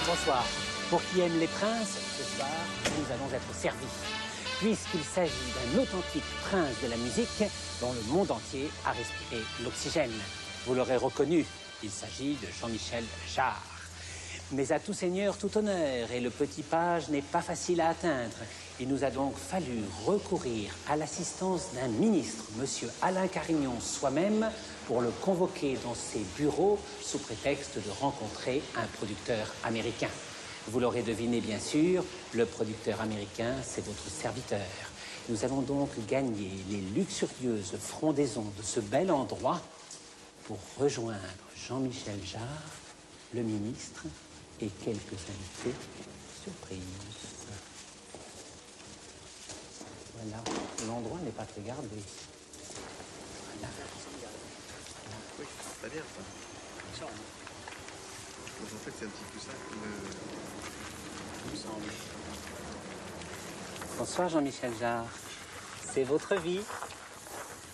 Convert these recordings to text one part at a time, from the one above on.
Bonsoir. Pour qui aime les princes, ce soir, nous allons être servis. Puisqu'il s'agit d'un authentique prince de la musique dont le monde entier a respiré l'oxygène. Vous l'aurez reconnu, il s'agit de Jean-Michel Jarre. Mais à tout seigneur, tout honneur, et le petit page n'est pas facile à atteindre. Il nous a donc fallu recourir à l'assistance d'un ministre, monsieur Alain Carignon soi-même, pour le convoquer dans ses bureaux sous prétexte de rencontrer un producteur américain. Vous l'aurez deviné bien sûr, le producteur américain, c'est votre serviteur. Nous allons donc gagner les luxurieuses frondaisons de ce bel endroit pour rejoindre Jean-Michel Jarre, le ministre, et quelques invités surprises. Voilà, l'endroit n'est pas très gardé. Voilà. Oui, très bien ça. En fait, c'est un petit peu ça il me semble. Bonsoir Jean-Michel Jarre. C'est votre vie.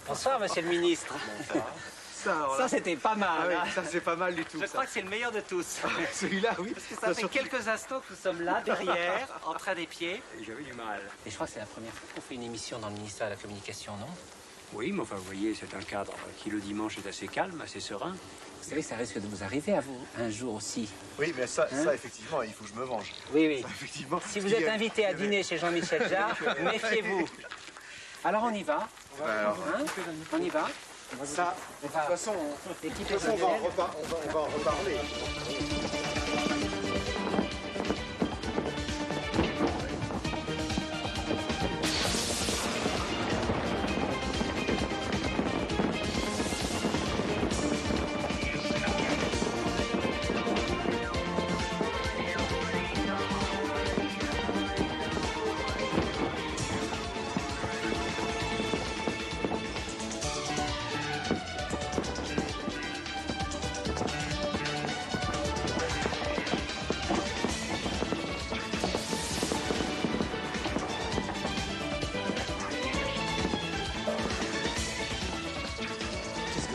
Bonsoir monsieur le ministre. Bonsoir. Ça c'était pas mal. Ah oui, hein. ça c'est pas mal du tout. Je crois que c'est le meilleur de tous. Celui-là, oui. Parce que ça fait surtout... quelques instants que nous sommes là, derrière, en train des pieds. Et j'avais du mal. Et je crois que c'est la première fois qu'on fait une émission dans le ministère de la Communication, non? Oui, mais enfin, vous voyez, c'est un cadre qui, le dimanche, est assez calme, assez serein. Vous savez, ça risque de vous arriver à vous un jour aussi. Oui, mais ça, Hein? ça effectivement, il faut que je me venge. Oui, oui. Ça, effectivement. Si vous êtes invité à dîner chez Jean-Michel Jarre, méfiez-vous. Alors on y va. Alors, Hein? On y va. ça, de toute façon, on va en reparler.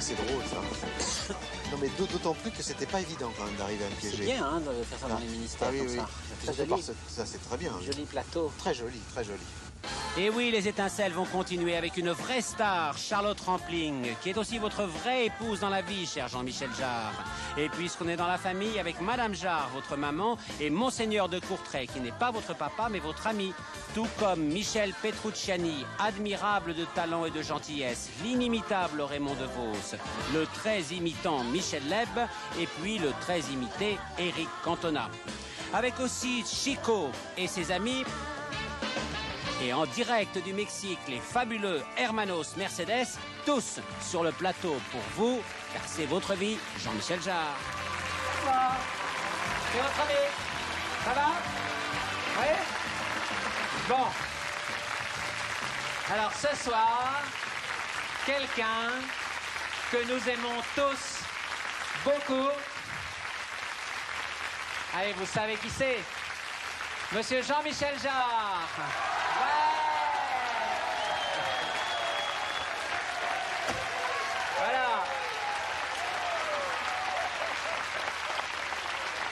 C'est drôle ça. Non mais d'autant plus que c'était pas évident quand même d'arriver à me C'est piéger. bien hein, de faire ça dans les ministères Ah oui, comme oui. ça. Ça, Très joli. ça c'est très bien. Joli plateau. Très joli, très joli. Et oui, les étincelles vont continuer avec une vraie star, Charlotte Rampling, qui est aussi votre vraie épouse dans la vie, cher Jean-Michel Jarre. Et puisqu'on est dans la famille avec Madame Jarre, votre maman, et Monseigneur de Courtrai, qui n'est pas votre papa, mais votre ami. Tout comme Michel Petrucciani, admirable de talent et de gentillesse, l'inimitable Raymond DeVos, le très imitant Michel Leb, et puis le très imité Éric Cantona. Avec aussi Chico et ses amis. Et en direct du Mexique, les fabuleux Hermanos Mercedes, tous sur le plateau pour vous, car c'est votre vie, Jean-Michel Jarre. Bonsoir. C'est votre ami. Ça va? Oui? Bon. Alors ce soir, quelqu'un que nous aimons tous beaucoup. Allez, vous savez qui c'est? Monsieur Jean-Michel Jarre. Voilà.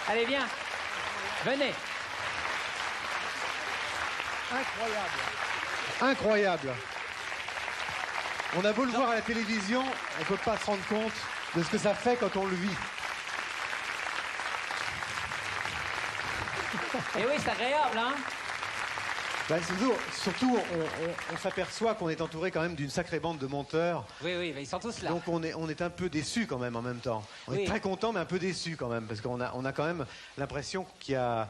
Allez, viens. Venez. Incroyable. Incroyable. On a beau le voir à la télévision, on ne peut pas se rendre compte de ce que ça fait quand on le vit. Et oui, c'est agréable, hein? Ben, surtout, on s'aperçoit qu'on est entouré quand même d'une sacrée bande de monteurs. Oui, oui, ils sont tous là. Donc on est un peu déçus quand même en même temps. On Oui. est très content mais un peu déçus quand même parce qu'on a quand même l'impression qu'il y a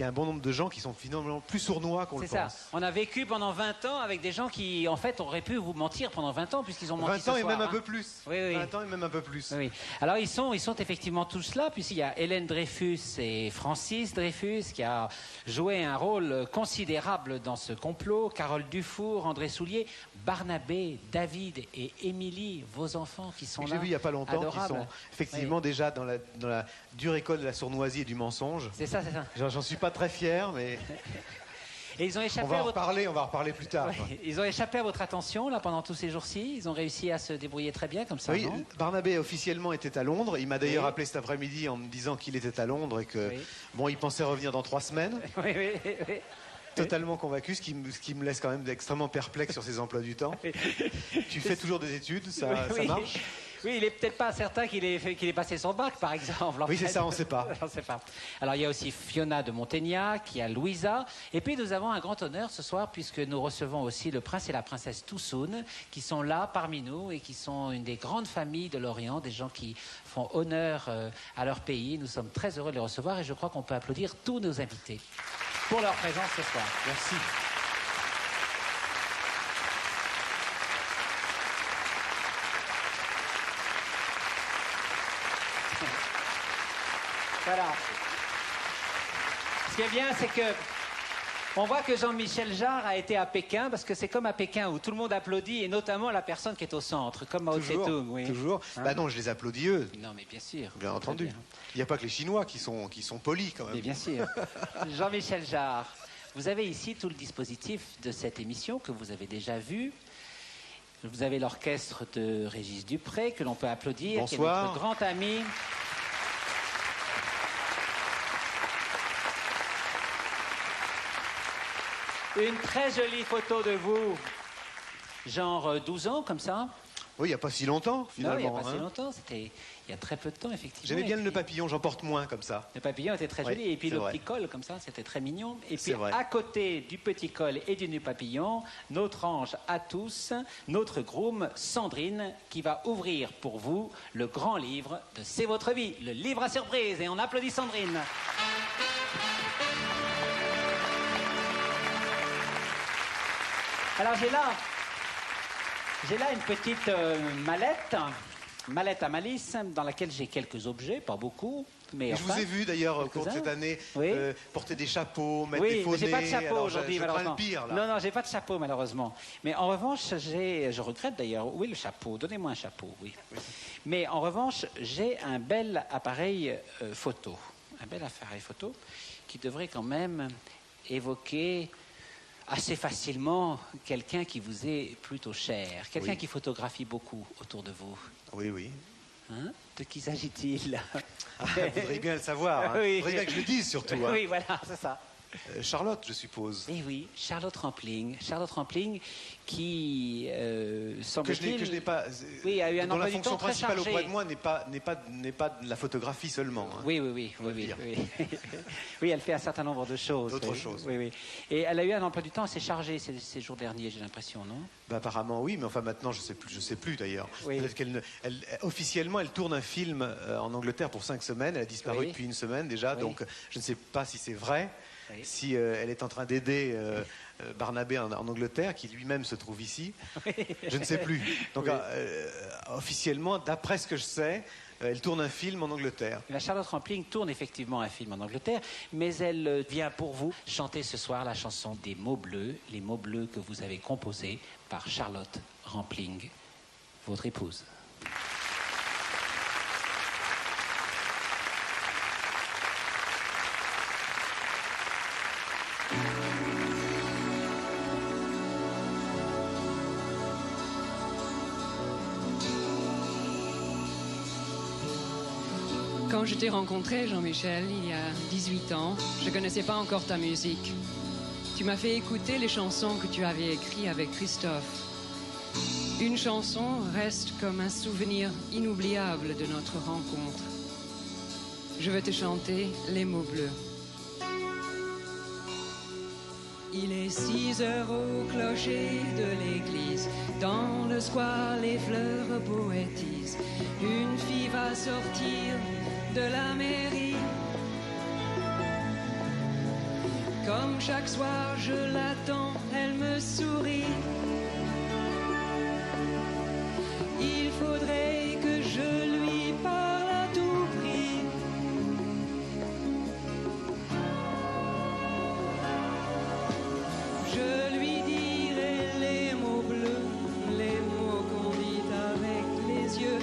un bon nombre de gens qui sont finalement plus sournois qu'on le C'est ça. pense. On a vécu pendant 20 ans avec des gens qui, en fait, auraient pu vous mentir pendant 20 ans puisqu'ils ont menti 20 ans ce et soir, même un hein. peu plus. Oui, oui. 20 ans et même un peu plus. Oui. Alors ils sont effectivement tous là, puisqu'il y a Hélène Dreyfus et Francis Dreyfus qui a joué un rôle considérable dans ce complot, Carole Dufour, André Soulier, Barnabé, David et Émilie, vos enfants qui sont Que là. j'ai vu il n'y a pas longtemps, adorables. qui sont effectivement Oui. déjà dans la dure école de la sournoisie et du mensonge. C'est ça, c'est ça. J'en suis pas très fier, mais... Et ils ont échappé On va en reparler plus tard. Ouais, ils ont échappé à votre attention là pendant tous ces jours-ci. Ils ont réussi à se débrouiller très bien comme ça. Oui, non Barnabé officiellement était à Londres. Il m'a d'ailleurs Oui. appelé cet après-midi en me disant qu'il était à Londres et que Oui. bon, il pensait revenir dans 3 semaines. Oui, oui, oui. Totalement convaincu, ce qui me laisse quand même extrêmement perplexe sur ses emplois du temps. Tu fais toujours des études, ça Oui. marche? Oui, il est peut-être pas certain qu'il ait passé son bac, par exemple. Oui, c'est fait. ça, on ne sait pas. On sait pas. Alors, il y a aussi Fiona de Montaignac, il y a Louisa. Et puis, nous avons un grand honneur ce soir, puisque nous recevons aussi le prince et la princesse Toussoun, qui sont là parmi nous et qui sont une des grandes familles de l'Orient, des gens qui font honneur à leur pays. Nous sommes très heureux de les recevoir et je crois qu'on peut applaudir tous nos invités pour leur présence ce soir. Merci. Voilà. Ce qui est bien, c'est que on voit que Jean-Michel Jarre a été à Pékin, parce que c'est comme à Pékin où tout le monde applaudit, et notamment la personne qui est au centre, comme Mao Tse-tung. Oui. Toujours. Hein? Bah non, je les applaudis eux, Non, mais bien sûr. bien entendu. Très bien. Il n'y a pas que les Chinois qui sont polis quand Mais même. bien sûr. Jean-Michel Jarre, vous avez ici tout le dispositif de cette émission que vous avez déjà vu. Vous avez l'orchestre de Régis Dupré, que l'on peut applaudir, qui est Bonsoir. notre grand ami. Une très jolie photo de vous, genre 12 ans, comme ça. Oui, il n'y a pas si longtemps, Non, finalement. il n'y a pas si hein. longtemps, c'était il y a très peu de temps, effectivement. J'aimais bien Et le puis, papillon, j'en porte moins comme ça. le papillon était très Oui, joli, et puis c'est le vrai. petit col, comme ça, c'était très mignon. Et C'est puis, vrai. à côté du petit col et du nœud papillon, notre ange à tous, notre groom Sandrine, qui va ouvrir pour vous le grand livre de C'est votre vie, le livre à surprise. Et on applaudit Sandrine. Alors j'ai là une petite mallette à malice, dans laquelle j'ai quelques objets, pas beaucoup, mais Et enfin, je vous ai vu d'ailleurs au cours de quelques-uns. cette année Oui. Porter des chapeaux, mettre Oui, des faux mais j'ai pas de nez. chapeau Alors, aujourd'hui, je crains malheureusement. le pire là. Non, j'ai pas de chapeau, malheureusement. Mais en revanche, je regrette d'ailleurs, où est le chapeau? Donnez-moi un chapeau, oui. Mais en revanche, j'ai un bel appareil photo. Un bel appareil photo qui devrait quand même évoquer assez facilement quelqu'un qui vous est plutôt cher, quelqu'un Oui. qui photographie beaucoup autour de vous. Oui, oui. Hein? De qui s'agit-il? Ah, vous voudriez bien le savoir. Hein. Oui. Vous voudriez bien que je le dise surtout. Hein. Oui, voilà, c'est ça. Charlotte, je suppose. Eh oui, Charlotte Rampling. Charlotte Rampling qui, Que je semble-t-il... n'ai pas. Oui, a eu un dont emploi la du fonction temps très principale chargé. auprès de moi n'est pas de la photographie seulement. Hein. Oui, oui. Oui, elle fait un certain nombre de choses. D'autres oui. choses. Oui. Et elle a eu un emploi du temps assez chargé ces jours derniers, j'ai l'impression, non? Bah, apparemment oui, mais enfin maintenant je sais plus d'ailleurs. Oui. Peut-être officiellement elle tourne un film en Angleterre pour 5 semaines. Elle a disparu Oui. depuis 1 semaine déjà, Oui. donc je ne sais pas si c'est vrai. Oui. Si elle est en train d'aider Barnabé en Angleterre, qui lui-même se trouve ici, je ne sais plus. Donc officiellement, d'après ce que je sais, elle tourne un film en Angleterre. La Charlotte Rampling tourne effectivement un film en Angleterre, mais elle vient pour vous chanter ce soir la chanson des mots bleus, les mots bleus que vous avez composés par Charlotte Rampling, votre épouse. Quand je t'ai rencontré, Jean-Michel, il y a 18 ans, je ne connaissais pas encore ta musique. Tu m'as fait écouter les chansons que tu avais écrites avec Christophe. Une chanson reste comme un souvenir inoubliable de notre rencontre. Je vais te chanter les mots bleus. Il est 6 heures au clocher de l'église. Dans le square, les fleurs poétisent. Une fille va sortir de la mairie. Comme chaque soir, je l'attends, elle me sourit. Il faudrait que je lui parle à tout prix. Je lui dirai les mots bleus, les mots qu'on dit avec les yeux.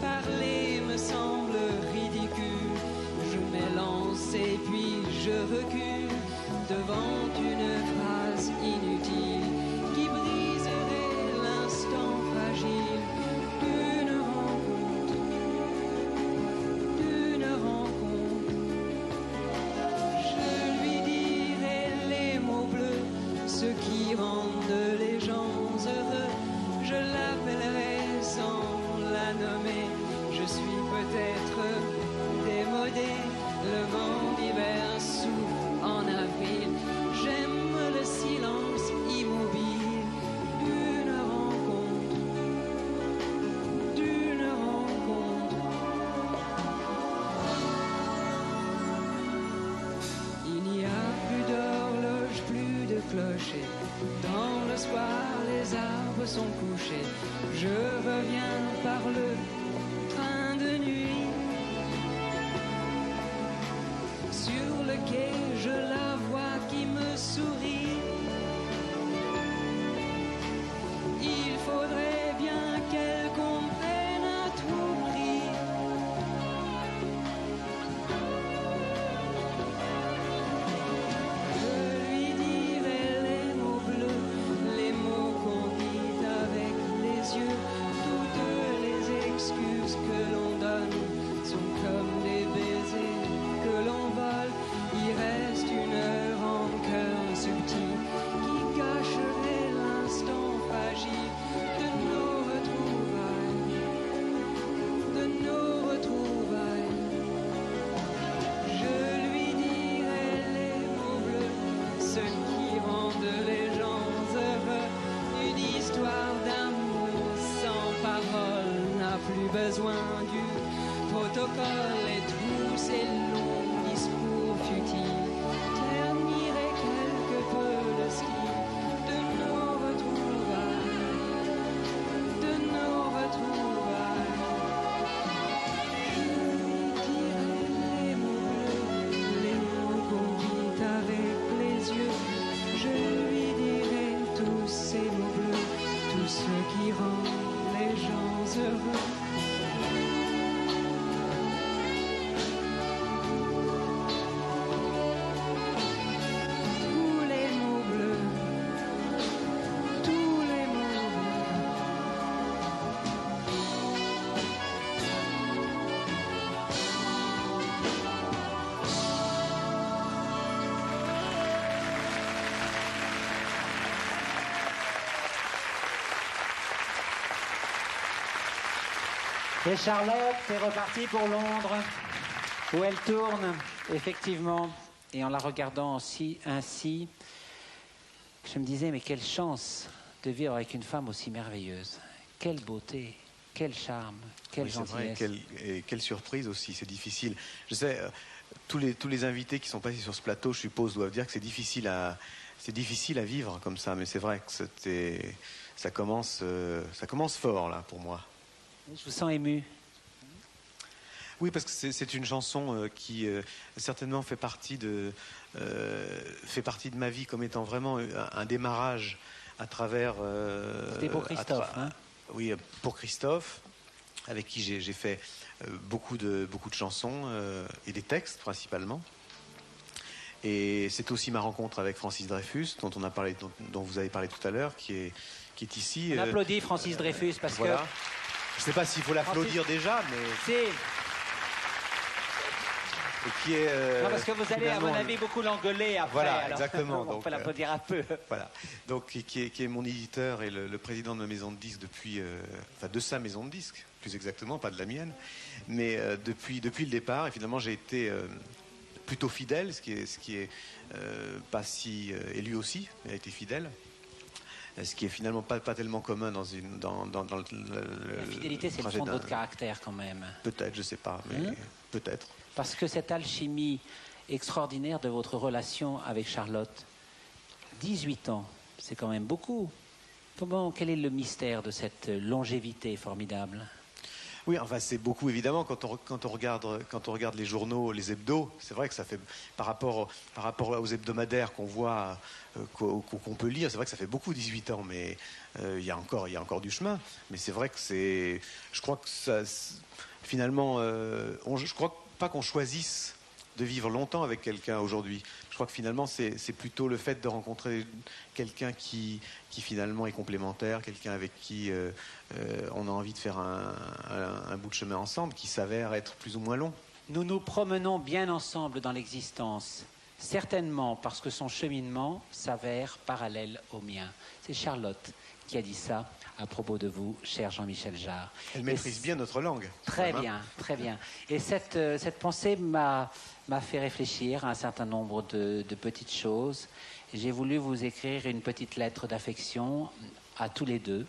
Parler me semble ridicule. Je m'élance et puis je recule devant une phrase besoin du protocole et tous ces longs discours futiles terniraient quelque peu le style de nos retrouvailles, de nos retrouvailles. Je lui dirai les mots bleus, les mots qu'on dit avec les yeux. Je lui dirai tous ces mots bleus, tout ce qui rend les gens heureux. Tous les mots bleus, tous les mots bleus. Et Charlotte est repartie pour Londres, où elle tourne, effectivement. Et en la regardant ainsi, je me disais, mais quelle chance de vivre avec une femme aussi merveilleuse. Quelle beauté, quel charme, quelle gentillesse. C'est vrai, et quelle surprise aussi, c'est difficile. Je sais, tous les invités qui sont passés sur ce plateau, je suppose, doivent dire que c'est difficile à vivre comme ça. Mais c'est vrai que ça commence fort, là, pour moi. Je vous sens ému. Oui, parce que c'est une chanson qui certainement fait partie de ma vie comme étant vraiment un démarrage à travers... C'était pour Christophe, hein? Oui, pour Christophe, avec qui j'ai fait beaucoup de chansons et des textes principalement. Et c'est aussi ma rencontre avec Francis Dreyfus, dont vous avez parlé tout à l'heure, qui est ici. On applaudit Francis Dreyfus parce voilà. que... Je ne sais pas s'il faut l'applaudir déjà, mais... C'est... Et qui est, non, parce que vous allez, à mon avis, beaucoup l'engueuler après. Voilà, alors, exactement. on peut l'applaudir un peu. Voilà. Donc, qui est mon éditeur et le président de ma maison de disques depuis... de sa maison de disques, plus exactement, pas de la mienne. Mais depuis le départ, et finalement, j'ai été plutôt fidèle, ce qui est pas si... et lui aussi, il a été fidèle. Ce qui est finalement pas tellement commun dans le la fidélité, c'est le fond de votre caractère quand même. Peut-être, je sais pas, mais peut-être. Parce que cette alchimie extraordinaire de votre relation avec Charlotte, 18 ans, c'est quand même beaucoup. Quel est le mystère de cette longévité formidable? Oui, enfin c'est beaucoup évidemment quand on regarde les journaux, les hebdos, c'est vrai que ça fait par rapport aux hebdomadaires qu'on voit, qu'on peut lire, c'est vrai que ça fait beaucoup 18 ans, mais il y a encore du chemin. Mais c'est vrai que je crois que ça, finalement, je crois pas qu'on choisisse de vivre longtemps avec quelqu'un aujourd'hui. Je crois que finalement c'est plutôt le fait de rencontrer quelqu'un qui finalement est complémentaire, quelqu'un avec qui on a envie de faire un bout de chemin ensemble, qui s'avère être plus ou moins long. Nous nous promenons bien ensemble dans l'existence, certainement parce que son cheminement s'avère parallèle au mien. C'est Charlotte qui a dit ça à propos de vous, cher Jean-Michel Jarre. Elle maîtrise bien notre langue. Très bien, très bien. Et cette pensée m'a fait réfléchir à un certain nombre de petites choses. J'ai voulu vous écrire une petite lettre d'affection à tous les deux.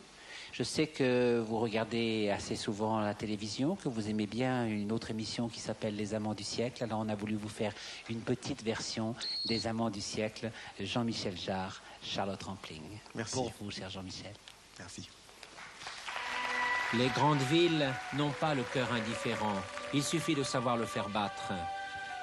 Je sais que vous regardez assez souvent la télévision, que vous aimez bien une autre émission qui s'appelle Les Amants du siècle. Alors on a voulu vous faire une petite version des Amants du siècle, Jean-Michel Jarre, Charlotte Rampling. Merci. Pour vous, cher Jean-Michel. Merci. Les grandes villes n'ont pas le cœur indifférent. Il suffit de savoir le faire battre.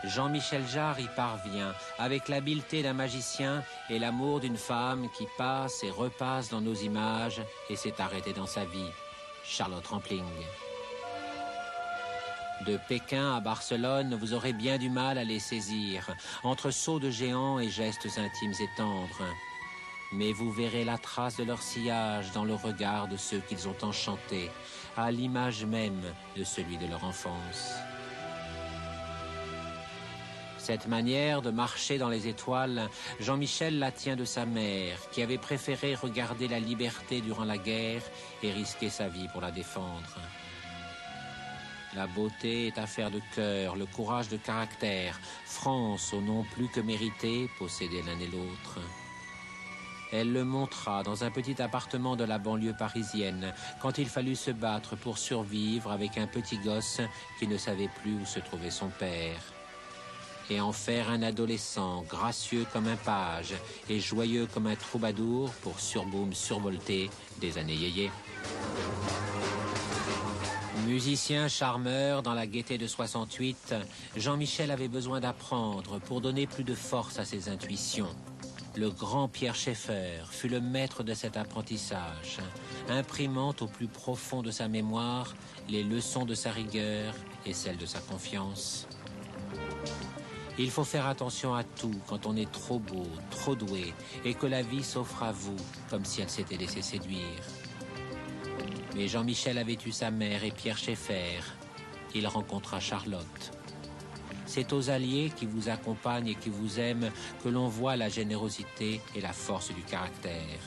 Jean-Michel Jarre y parvient, avec l'habileté d'un magicien et l'amour d'une femme qui passe et repasse dans nos images et s'est arrêtée dans sa vie. Charlotte Rampling. De Pékin à Barcelone, vous aurez bien du mal à les saisir, entre sauts de géants et gestes intimes et tendres. Mais vous verrez la trace de leur sillage dans le regard de ceux qu'ils ont enchantés, à l'image même de celui de leur enfance. Cette manière de marcher dans les étoiles, Jean-Michel la tient de sa mère, qui avait préféré regarder la liberté durant la guerre et risquer sa vie pour la défendre. La beauté est affaire de cœur, le courage de caractère, France au nom plus que mérité, posséder l'un et l'autre. Elle le montra dans un petit appartement de la banlieue parisienne, quand il fallut se battre pour survivre avec un petit gosse qui ne savait plus où se trouvait son père. Et en faire un adolescent gracieux comme un page et joyeux comme un troubadour pour surboom survolté des années yéyé. Musicien charmeur dans la gaieté de 68, Jean-Michel avait besoin d'apprendre pour donner plus de force à ses intuitions. Le grand Pierre Schaeffer fut le maître de cet apprentissage, imprimant au plus profond de sa mémoire les leçons de sa rigueur et celles de sa confiance. Il faut faire attention à tout quand on est trop beau, trop doué, et que la vie s'offre à vous comme si elle s'était laissée séduire. Mais Jean-Michel avait eu sa mère et Pierre Schaeffer. Il rencontra Charlotte. C'est aux alliés qui vous accompagnent et qui vous aiment que l'on voit la générosité et la force du caractère.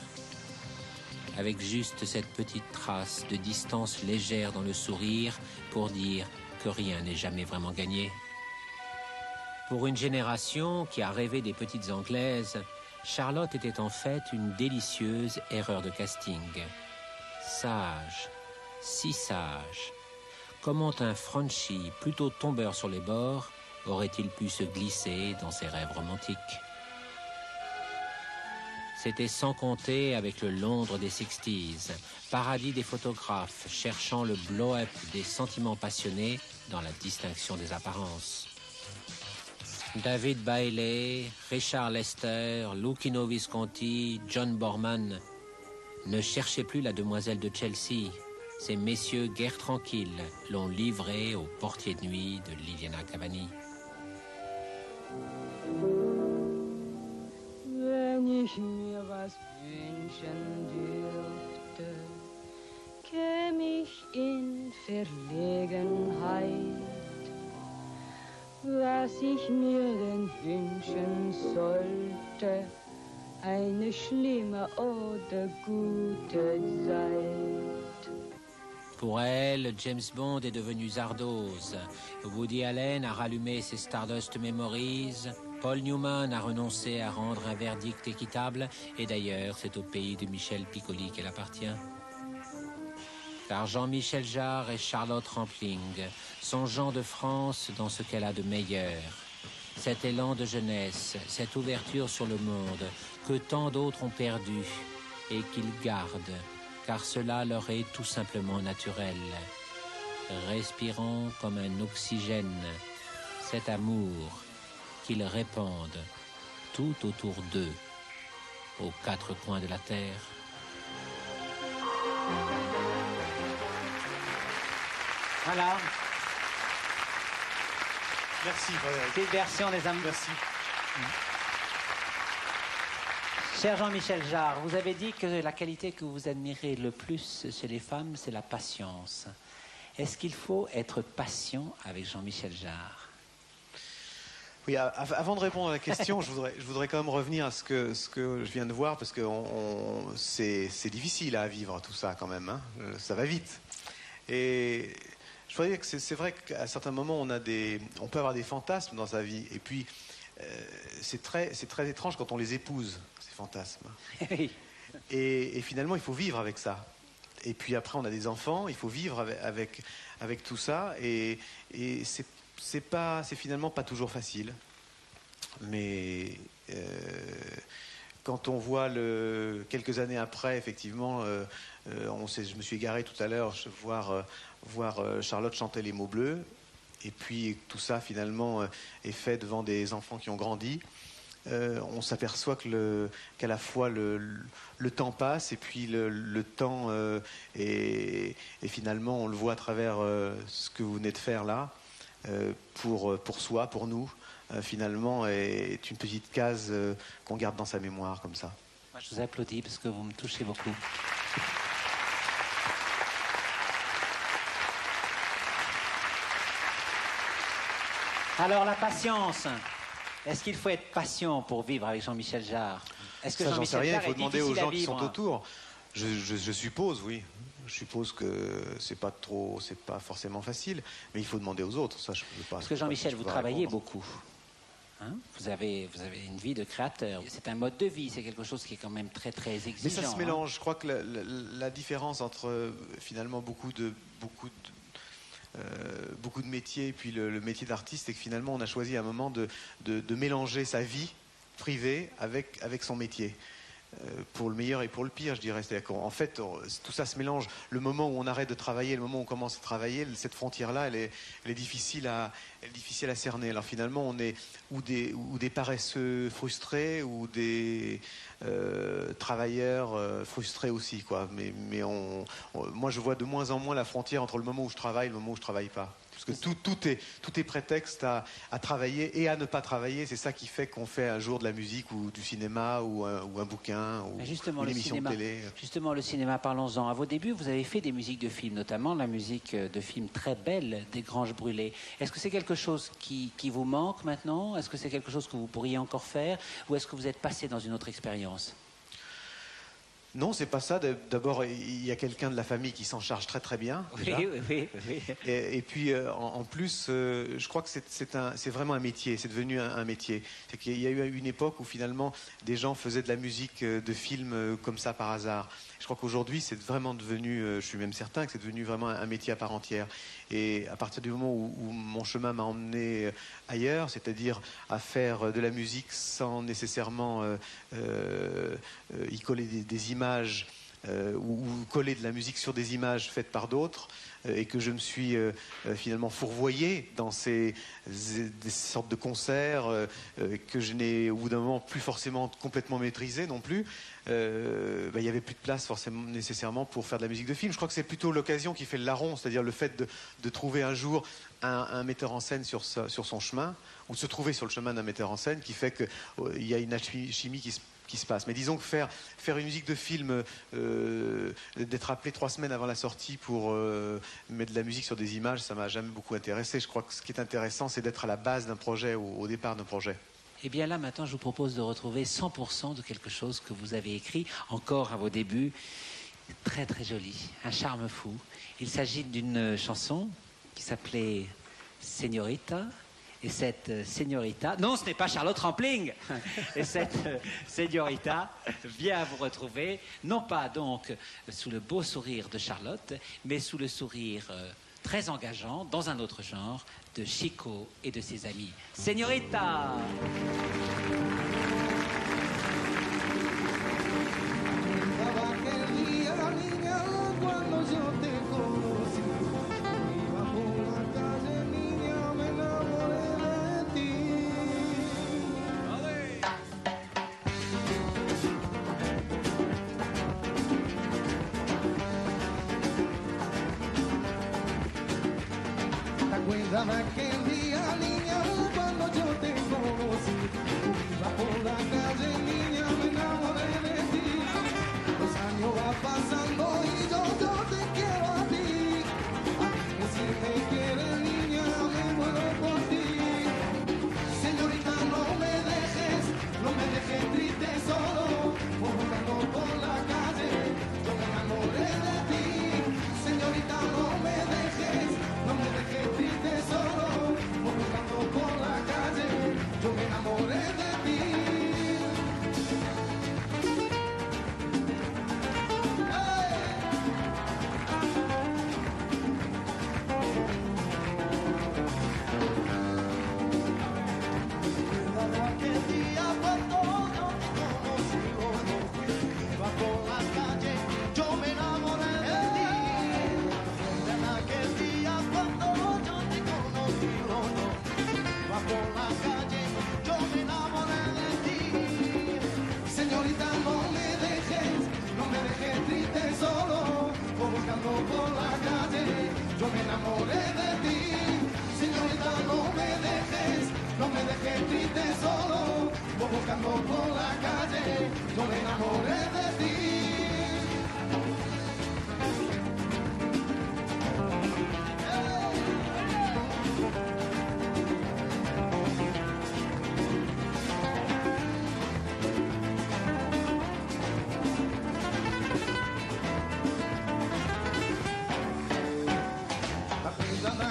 Avec juste cette petite trace de distance légère dans le sourire pour dire que rien n'est jamais vraiment gagné. Pour une génération qui a rêvé des petites Anglaises, Charlotte était en fait une délicieuse erreur de casting. Sage, si sage. Comment un Frenchie, plutôt tombeur sur les bords, aurait-il pu se glisser dans ses rêves romantiques? C'était sans compter avec le Londres des 60s, paradis des photographes cherchant le blow-up des sentiments passionnés dans la distinction des apparences. David Bailey, Richard Lester, Luchino Visconti, John Borman. Ne cherchez plus la demoiselle de Chelsea. Ces messieurs guère tranquilles l'ont livrée au portier de nuit de Liliana Cavani. Wenn ich mir was wünschen dürfte, käm ich in Verlegenheit. Was ich mir denn wünschen sollte, eine schlimme oder gute Zeit. Pour elle, James Bond est devenu Zardoz. Woody Allen a rallumé ses Stardust Memories. Paul Newman a renoncé à rendre un verdict équitable. Et d'ailleurs, c'est au pays de Michel Piccoli qu'elle appartient. Car Jean-Michel Jarre et Charlotte Rampling sont gens de France dans ce qu'elle a de meilleur. Cet élan de jeunesse, cette ouverture sur le monde que tant d'autres ont perdu et qu'ils gardent, car cela leur est tout simplement naturel. Respirant comme un oxygène, cet amour qu'ils répandent tout autour d'eux, aux quatre coins de la terre. Voilà, Merci, Frédéric. petite version des amours. Merci. Cher Jean-Michel Jarre, vous avez dit que la qualité que vous admirez le plus chez les femmes, c'est la patience. Est-ce qu'il faut être patient avec Jean-Michel Jarre? Oui, avant de répondre à la question, je voudrais quand même revenir à ce que je viens de voir, parce que c'est difficile à vivre tout ça quand même, hein. Ça va vite. Et je voudrais dire que c'est vrai qu'à certains moments, on peut avoir des fantasmes dans sa vie, et puis c'est très étrange quand on les épouse, ces fantasmes. Et finalement, il faut vivre avec ça. Et puis après, on a des enfants, il faut vivre avec tout ça, et c'est finalement pas toujours facile. Mais quand on voit quelques années après, effectivement, je me suis égaré tout à l'heure, voir Charlotte chanter les mots bleus, et puis tout ça finalement est fait devant des enfants qui ont grandi. On s'aperçoit qu'à la fois le temps passe, et puis le temps et finalement on le voit à travers ce que vous venez de faire là, pour soi, pour nous, finalement est une petite case qu'on garde dans sa mémoire comme ça. Moi, je vous applaudis parce que vous me touchez beaucoup. Alors, la patience. Est-ce qu'il faut être patient pour vivre avec Jean-Michel Jarre? Est-ce que Ça, j'en sais Jean-Michel rien, Jarre il faut est demander aux difficile à gens qui sont vivre? autour. Je suppose, oui. Je suppose que c'est pas forcément facile, mais il faut demander aux autres. Ça, je peux pas. Parce que Jean-Michel, vous travaillez beaucoup. hein. Vous avez une vie de créateur. C'est un mode de vie, c'est quelque chose qui est quand même très, très exigeant. Mais ça se hein. mélange. Je crois que la différence entre finalement beaucoup de métiers et puis le métier d'artiste, c'est que finalement on a choisi à un moment de mélanger sa vie privée avec son métier. Pour le meilleur et pour le pire, je dirais. En fait, tout ça se mélange. Le moment où on arrête de travailler, le moment où on commence à travailler, cette frontière-là, elle est difficile à cerner. Alors finalement, on est ou des paresseux frustrés ou des travailleurs frustrés aussi, quoi. Mais moi, je vois de moins en moins la frontière entre le moment où je travaille et le moment où je travaille pas. Parce que tout est prétexte à travailler et à ne pas travailler. C'est ça qui fait qu'on fait un jour de la musique ou du cinéma ou un bouquin ou une émission de télé. Justement, le cinéma, parlons-en. À vos débuts, vous avez fait des musiques de films, notamment la musique de films très belle des Granges Brûlées. Est-ce que c'est quelque chose qui vous manque maintenant? Est-ce que c'est quelque chose que vous pourriez encore faire? Ou est-ce que vous êtes passé dans une autre expérience? Non, c'est pas ça. D'abord, il y a quelqu'un de la famille qui s'en charge très très bien. Déjà. Oui. Et puis, en plus, je crois que c'est vraiment un métier. C'est devenu un métier. C'est qu'il y a eu une époque où finalement des gens faisaient de la musique de films comme ça par hasard. Je crois qu'aujourd'hui, c'est vraiment devenu, je suis même certain que c'est devenu vraiment un métier à part entière. Et à partir du moment où mon chemin m'a emmené ailleurs, c'est-à-dire à faire de la musique sans nécessairement y coller des images ou coller de la musique sur des images faites par d'autres, et que je me suis finalement fourvoyé dans des sortes de concerts que je n'ai au bout d'un moment plus forcément complètement maîtrisé non plus. Il n'y avait plus de place forcément nécessairement pour faire de la musique de film. Je crois que c'est plutôt l'occasion qui fait le larron, c'est-à-dire le fait de trouver un jour un metteur en scène sur son chemin, ou de se trouver sur le chemin d'un metteur en scène, qui fait qu'il y a une alchimie qui se passe. Mais disons que faire une musique de film, d'être appelé 3 semaines avant la sortie pour mettre de la musique sur des images, ça m'a jamais beaucoup intéressé. Je crois que ce qui est intéressant, c'est d'être à la base d'un projet, au départ d'un projet. Et bien là, maintenant, je vous propose de retrouver 100% de quelque chose que vous avez écrit, encore à vos débuts, très très joli, un charme fou. Il s'agit d'une chanson qui s'appelait Señorita. Et cette Señorita... Non, ce n'est pas Charlotte Rampling. Et cette Señorita vient vous retrouver, non pas donc sous le beau sourire de Charlotte, mais sous le sourire très engageant, dans un autre genre, de Chico et de ses amis. Señorita! Aquel día, niña, cuando yo te conocí, iba por la calle, niña, me enamoré de ti. Los años van pasando y yo te quiero a ti. A mí si me quieres, niña, me muero por ti. Señorita, no me dejes triste solo, buscando por la calle, yo me enamoré de ti. Señorita, no me dejes triste solo, buscando por la calle, yo me enamoré de ti. Aquel día cuando yo te conocí, iba por la calle, yo me enamoré de ti. Aquel día cuando yo te conocí, iba por la calle, yo me enamoré de ti. Señorita, no me dejes triste solo, buscando por la calle, yo me enamoré de ti. Señorita, no me dejes triste solo, buscando por la calle, yo me enamoré de ti.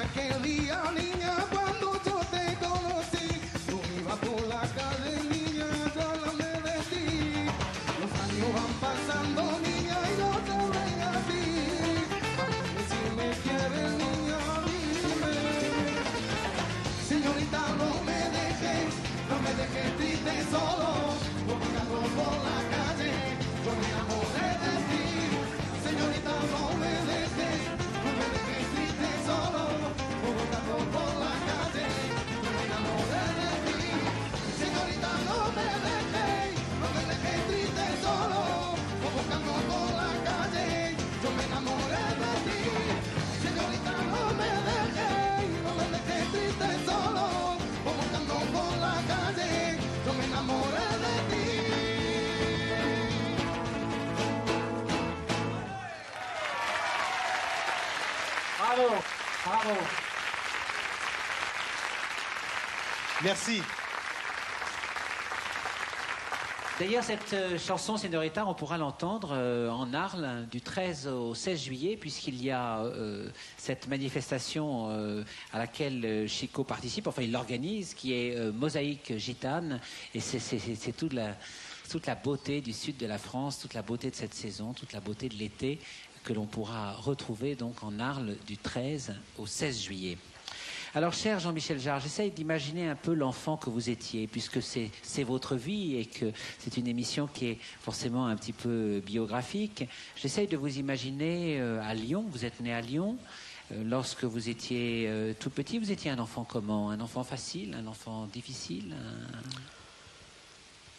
Aquel día, niña, cuando yo te conocí, tú ibas por la Bravo. Merci. D'ailleurs, cette chanson Señorita, on pourra l'entendre en Arles du 13 au 16 juillet, puisqu'il y a cette manifestation à laquelle Chico participe, enfin il l'organise, qui est Mosaïque Gitane, et c'est toute la beauté du sud de la France, toute la beauté de cette saison, toute la beauté de l'été, que l'on pourra retrouver donc en Arles du 13 au 16 juillet. Alors, cher Jean-Michel Jarre, j'essaye d'imaginer un peu l'enfant que vous étiez, puisque c'est votre vie et que c'est une émission qui est forcément un petit peu biographique. J'essaye de vous imaginer à Lyon. Vous êtes né à Lyon. Lorsque vous étiez tout petit, vous étiez un enfant comment? Un enfant facile? Un enfant difficile?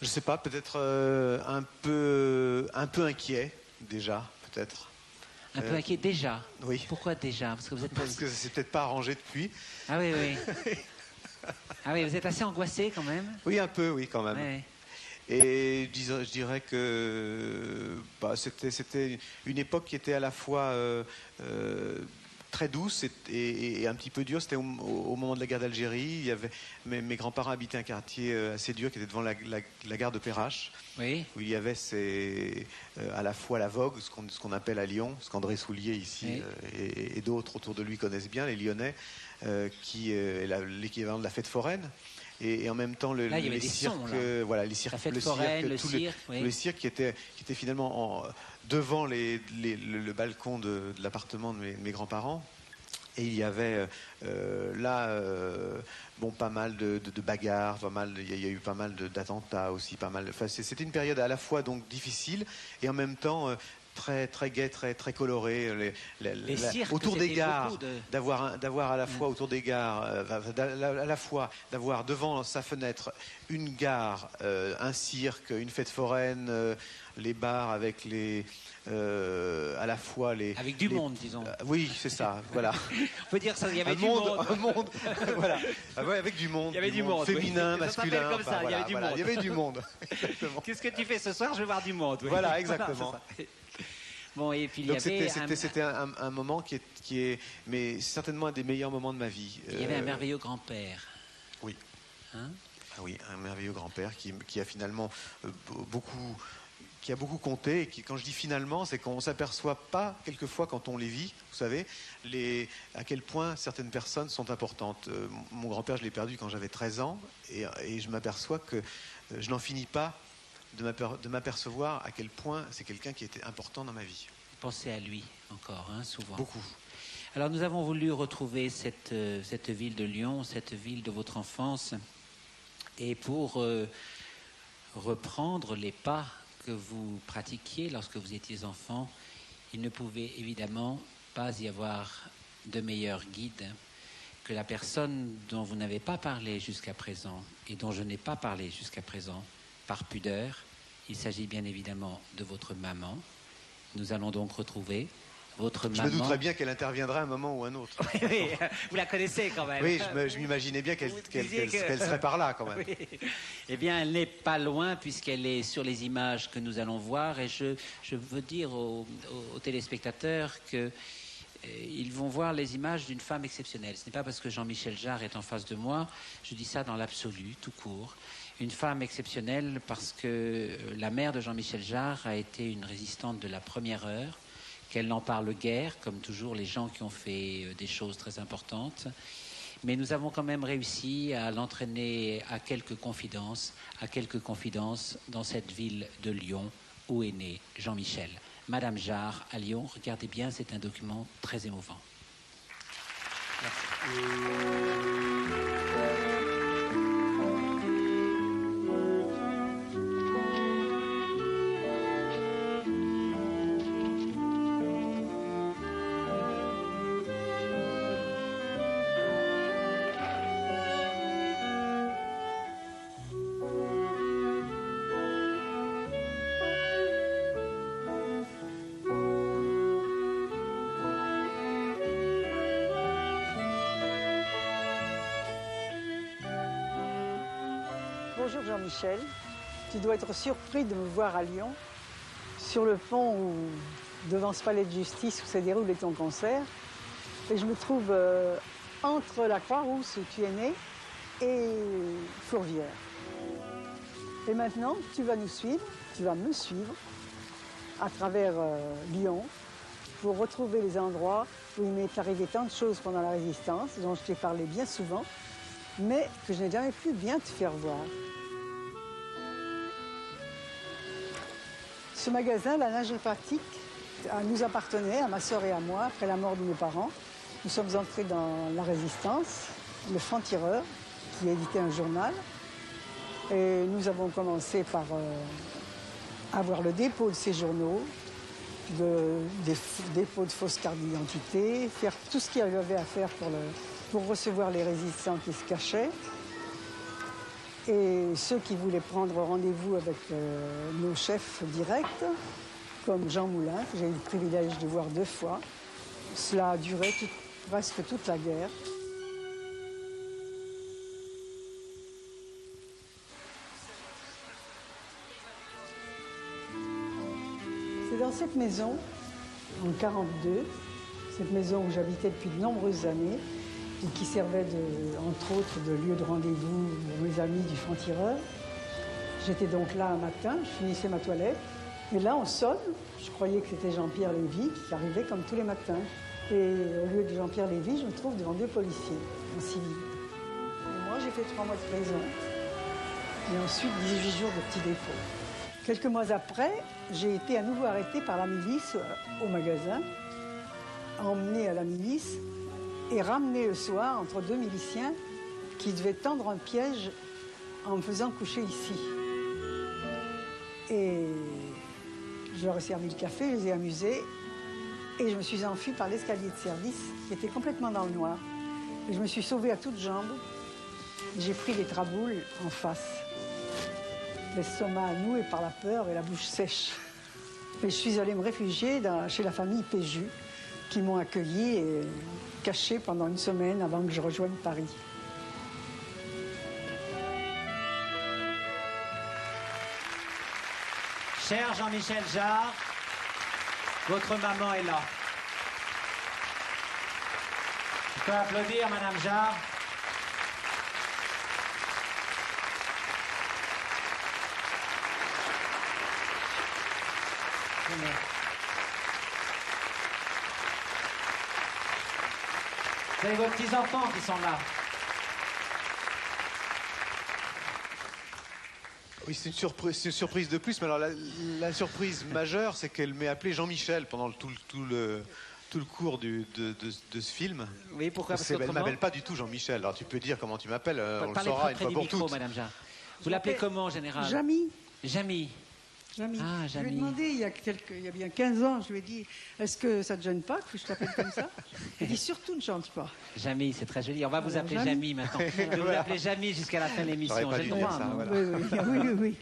Je sais pas, peut-être un peu inquiet, déjà, peut-être. Un peu inquiet déjà? Oui. Pourquoi déjà? Parce que vous êtes... Parce que ça s'est peut-être pas arrangé depuis. Ah oui, oui. Ah oui, vous êtes assez angoissé quand même? Oui, un peu, oui, quand même. Ouais. Et je dirais que c'était une époque qui était à la fois très douce et un petit peu dure. C'était au moment de la guerre d'Algérie. Il y avait, mes grands-parents habitaient un quartier assez dur qui était devant la gare de Perrache. Oui. Où il y avait à la fois la vogue, ce qu'on appelle à Lyon, ce qu'André Soulier ici Oui. et d'autres autour de lui connaissent bien, les Lyonnais, qui est l'équivalent de la fête foraine. Et en même temps, les cirques, voilà, les cirques, la fête foraine, le cirque, tous les cirques qui étaient finalement devant le balcon de l'appartement de mes grands-parents. Et il y avait pas mal de bagarres, il y a eu pas mal d'attentats aussi, pas mal. Enfin, c'était une période à la fois donc difficile et en même temps très très gai, très coloré. Les cirques, autour des gares, de... d'avoir à la fois autour des gares, à la fois d'avoir devant sa fenêtre une gare, un cirque, une fête foraine, les bars avec à la fois avec du monde, disons. Oui, c'est ça, voilà. On peut dire ça, il y avait du monde. Un monde, voilà. Avec du monde. Il y avait du monde, féminin, oui. masculin. Comme ça, voilà, il y avait du monde. Il y avait du monde. Exactement. Qu'est-ce que tu fais ce soir? Je vais voir du monde. Oui. Voilà, exactement. Voilà, bon, et puis donc c'était un moment qui est, mais certainement un des meilleurs moments de ma vie. Il y avait un merveilleux grand-père. Oui. Hein? Ah oui, un merveilleux grand-père qui a finalement qui a beaucoup compté, et qui, quand je dis finalement, c'est qu'on ne s'aperçoit pas, quelquefois, quand on les vit, vous savez, à quel point certaines personnes sont importantes. Mon grand-père, je l'ai perdu quand j'avais 13 ans, et je m'aperçois que je n'en finis pas de m'apercevoir à quel point c'est quelqu'un qui était important dans ma vie. Pensez à lui, encore, hein, souvent. Beaucoup. Alors, nous avons voulu retrouver cette ville de Lyon, cette ville de votre enfance, et pour reprendre les pas que vous pratiquiez lorsque vous étiez enfant, il ne pouvait évidemment pas y avoir de meilleur guide que la personne dont vous n'avez pas parlé jusqu'à présent et dont je n'ai pas parlé jusqu'à présent par pudeur. Il s'agit bien évidemment de votre maman. Nous allons donc retrouver votre maman. Je me douterais bien qu'elle interviendra à un moment ou à un autre. Oui, vous la connaissez quand même. Oui, je m'imaginais bien qu'elle serait par là quand même. Oui. Eh bien, elle n'est pas loin puisqu'elle est sur les images que nous allons voir. Et je veux dire aux téléspectateurs qu'ils vont voir les images d'une femme exceptionnelle. Ce n'est pas parce que Jean-Michel Jarre est en face de moi. Je dis ça dans l'absolu, tout court. Une femme exceptionnelle parce que la mère de Jean-Michel Jarre a été une résistante de la première heure, qu'elle n'en parle guère, comme toujours les gens qui ont fait des choses très importantes. Mais nous avons quand même réussi à l'entraîner à quelques confidences dans cette ville de Lyon où est né Jean-Michel. Madame Jarre à Lyon, regardez bien, c'est un document très émouvant. Merci. Bonjour Jean-Michel, tu dois être surpris de me voir à Lyon, sur le pont devant ce palais de justice où s'est déroulé ton concert. Et je me trouve entre la Croix-Rousse où tu es né et Fourvière. Et maintenant, tu vas nous suivre, tu vas me suivre à travers Lyon pour retrouver les endroits où il m'est arrivé tant de choses pendant la Résistance, dont je t'ai parlé bien souvent, mais que je n'ai jamais pu bien te faire voir. Ce magasin, la lingerie pratique, nous appartenait à ma sœur et à moi après la mort de mes parents. Nous sommes entrés dans la Résistance, le Franc-Tireur, qui éditait un journal. Et nous avons commencé par avoir le dépôt de ces journaux, des dépôts de fausses cartes d'identité, faire tout ce qu'il y avait à faire pour recevoir les résistants qui se cachaient. Et ceux qui voulaient prendre rendez-vous avec nos chefs directs, comme Jean Moulin, que j'ai eu le privilège de voir 2 fois. Cela a duré presque toute la guerre. C'est dans cette maison, en 1942, cette maison où j'habitais depuis de nombreuses années, et qui servait, entre autres, de lieu de rendez-vous pour mes amis du Franc-Tireur. J'étais donc là un matin, je finissais ma toilette, et là on sonne. Je croyais que c'était Jean-Pierre Lévy qui arrivait comme tous les matins. Et au lieu de Jean-Pierre Lévy, je me trouve devant 2 policiers en civil. Et moi j'ai fait 3 mois de prison, et ensuite 18 jours de petit dépôt. Quelques mois après, j'ai été à nouveau arrêtée par la milice au magasin, emmenée à la milice, et ramené le soir entre 2 miliciens qui devaient tendre un piège en me faisant coucher ici. Et je leur ai servi le café, je les ai amusés et je me suis enfuie par l'escalier de service qui était complètement dans le noir. Et je me suis sauvée à toutes jambes. J'ai pris les traboules en face, l'estomac noué par la peur et la bouche sèche. Et je suis allée me réfugier chez la famille Péju, qui m'ont accueilli et caché pendant 1 semaine avant que je rejoigne Paris. Cher Jean-Michel Jarre, votre maman est là. Je peux applaudir Madame Jarre. Vous avez vos petits-enfants qui sont là. Oui, c'est une surprise de plus, mais alors la surprise majeure, c'est qu'elle m'ait appelé Jean-Michel pendant tout le cours de ce film. Oui, pourquoi? Parce elle ne m'appelle pas du tout Jean-Michel. Alors tu peux dire comment tu m'appelles, on le saura une fois pour toutes. Madame Jarre. Vous l'appelez comment en général? Jamy. Jamy. Jamy. Ah, Je lui ai Jamy. demandé il y a bien 15 ans, je lui ai dit, est-ce que ça ne te gêne pas que je t'appelle comme ça? Il dit, surtout ne chante pas. Jamy, c'est très joli. On va vous Alors, appeler Jamy. Jamy maintenant. Je vais vous appeler Jamy jusqu'à la fin de l'émission. J'aurais pas J'ai dû le dire droit, ça, non? voilà. Oui.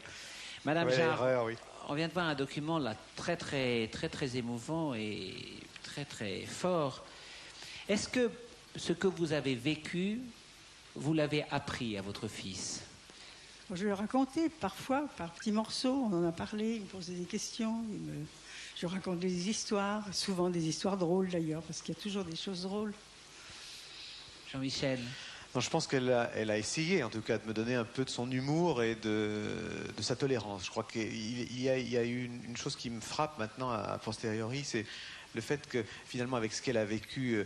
Madame Ouais, Jarre, l'erreur, oui. on vient de voir un document là très émouvant et très fort. Est-ce que ce que vous avez vécu, vous l'avez appris à votre fils? Je lui ai raconté parfois, par petits morceaux, on en a parlé, il me posait des questions, je raconte des histoires, souvent des histoires drôles d'ailleurs, parce qu'il y a toujours des choses drôles. Jean-Michel? Non, je pense qu'elle a essayé, en tout cas, de me donner un peu de son humour et de sa tolérance. Je crois qu'il y a eu une chose qui me frappe maintenant, a posteriori, c'est le fait que, finalement, avec ce qu'elle a vécu,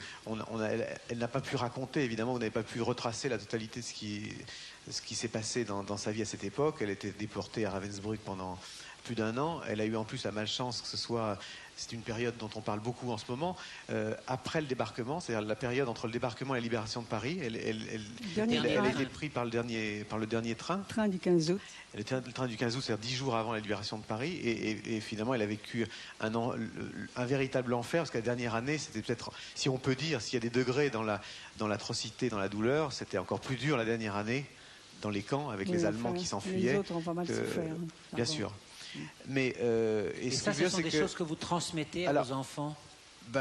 elle n'a pas pu raconter, évidemment, vous n'avez pas pu retracer la totalité de ce qui s'est passé dans sa vie à cette époque. Elle était déportée à Ravensbrück pendant plus d'1 an. Elle a eu en plus la malchance que c'est une période dont on parle beaucoup en ce moment, après le débarquement, c'est-à-dire la période entre le débarquement et la libération de Paris. Elle a été prise par le dernier train. Le train du 15 août. Le train du 15 août, c'est-à-dire 10 jours avant la libération de Paris. Et finalement, elle a vécu un véritable enfer, parce que la dernière année, c'était peut-être, si on peut dire, s'il y a des degrés dans l'atrocité, dans la douleur, c'était encore plus dur la dernière année, dans les camps, avec les Allemands qui s'enfuyaient. Les autres ont pas mal souffert. Bien sûr. Mais, et ça, ce sont des choses que vous transmettez à vos enfants?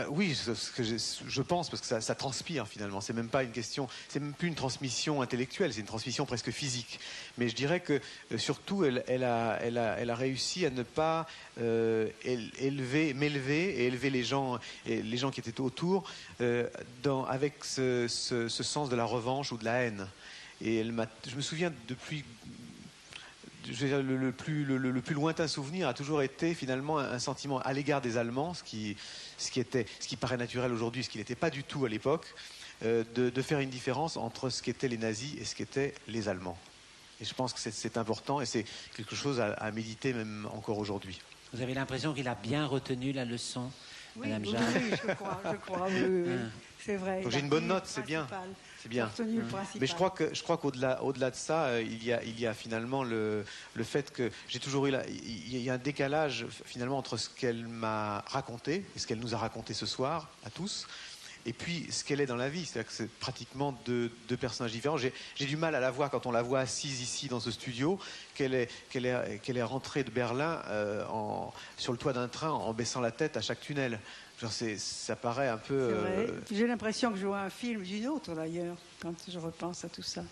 Oui, ce que je pense, parce que ça transpire finalement. C'est même pas une question, c'est même plus une transmission intellectuelle, c'est une transmission presque physique. Mais je dirais que surtout, elle a réussi à ne pas m'élever et élever les gens qui étaient autour avec ce sens de la revanche ou de la haine. Et je me souviens depuis. Je veux dire, le plus lointain souvenir a toujours été finalement un sentiment à l'égard des Allemands, ce qui paraît naturel aujourd'hui, ce qui n'était pas du tout à l'époque, de faire une différence entre ce qu'étaient les nazis et ce qu'étaient les Allemands. Et je pense que c'est important et c'est quelque chose à méditer même encore aujourd'hui. Vous avez l'impression qu'il a bien retenu la leçon, Oui, Madame oui, Jarre? oui, je crois, oui. C'est vrai. Donc j'ai une bonne note, c'est bien. C'est bien. Retenu le principal. Mais je crois qu'au-delà de ça, il y a finalement le fait que j'ai toujours eu il y a un décalage finalement entre ce qu'elle m'a raconté et ce qu'elle nous a raconté ce soir à tous, et puis ce qu'elle est dans la vie. C'est-à-dire que c'est pratiquement deux personnages différents. J'ai du mal à la voir quand on la voit assise ici dans ce studio, qu'elle est rentrée de Berlin sur le toit d'un train en baissant la tête à chaque tunnel. Genre ça paraît un peu... C'est vrai. J'ai l'impression que je vois un film d'une autre d'ailleurs, quand je repense à tout ça.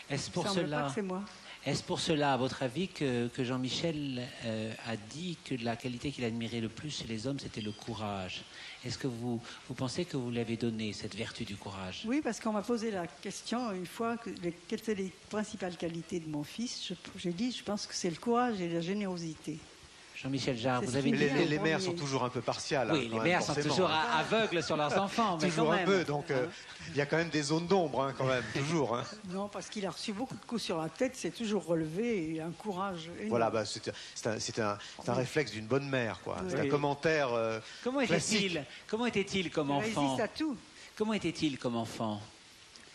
Est-ce pour Il semble cela, pas que c'est moi. est-ce pour cela, à votre avis, que Jean-Michel a dit que la qualité qu'il admirait le plus chez les hommes, c'était le courage? Est-ce que vous pensez que vous lui avez donné cette vertu du courage? Oui, parce qu'on m'a posé la question une fois, quelles étaient les principales qualités de mon fils. J'ai dit, je pense que c'est le courage et la générosité. Jean-Michel Jarre, C'est vous ce avez qu'il une... me dit. Les mères sont toujours un peu partiales. Oui, les mères sont toujours aveugles sur leurs enfants, mais Toujours quand un même. peu, donc il y a quand même des zones d'ombre, quand même, toujours. Hein. Non, parce qu'il a reçu beaucoup de coups sur la tête, c'est toujours relevé et un courage énorme. Voilà, c'est un réflexe d'une bonne mère, quoi. Oui. C'est un commentaire Comment classique. était-il comme Il enfant? résiste à tout. Comment était-il comme enfant?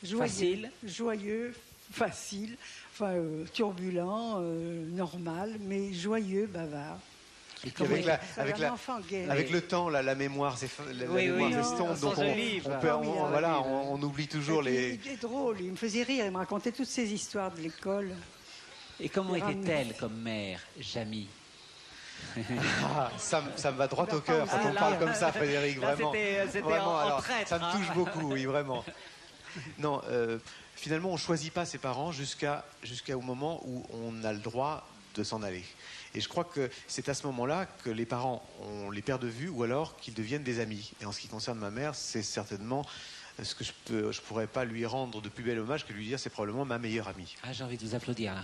Joyeux, facile, enfin, turbulent, normal, mais joyeux, bavard. Et puis avec un enfant gai. le temps, la mémoire s'estompe, donc on oublie toujours les... Il est drôle, il me faisait rire, il me racontait toutes ces histoires de l'école. Et comment était-elle comme mère, Jamie? Ça me va droit au cœur quand on parle comme ça, Frédéric, vraiment. C'était Vraiment, en alors, traître, ça me touche beaucoup, oui, vraiment. Non, finalement, on ne choisit pas ses parents jusqu'au moment où on a le droit de s'en aller. Et je crois que c'est à ce moment-là que les parents, on les perd de vue ou alors qu'ils deviennent des amis. Et en ce qui concerne ma mère, c'est certainement ce que je pourrais pas lui rendre de plus bel hommage que lui dire c'est probablement ma meilleure amie. Ah, j'ai envie de vous applaudir là.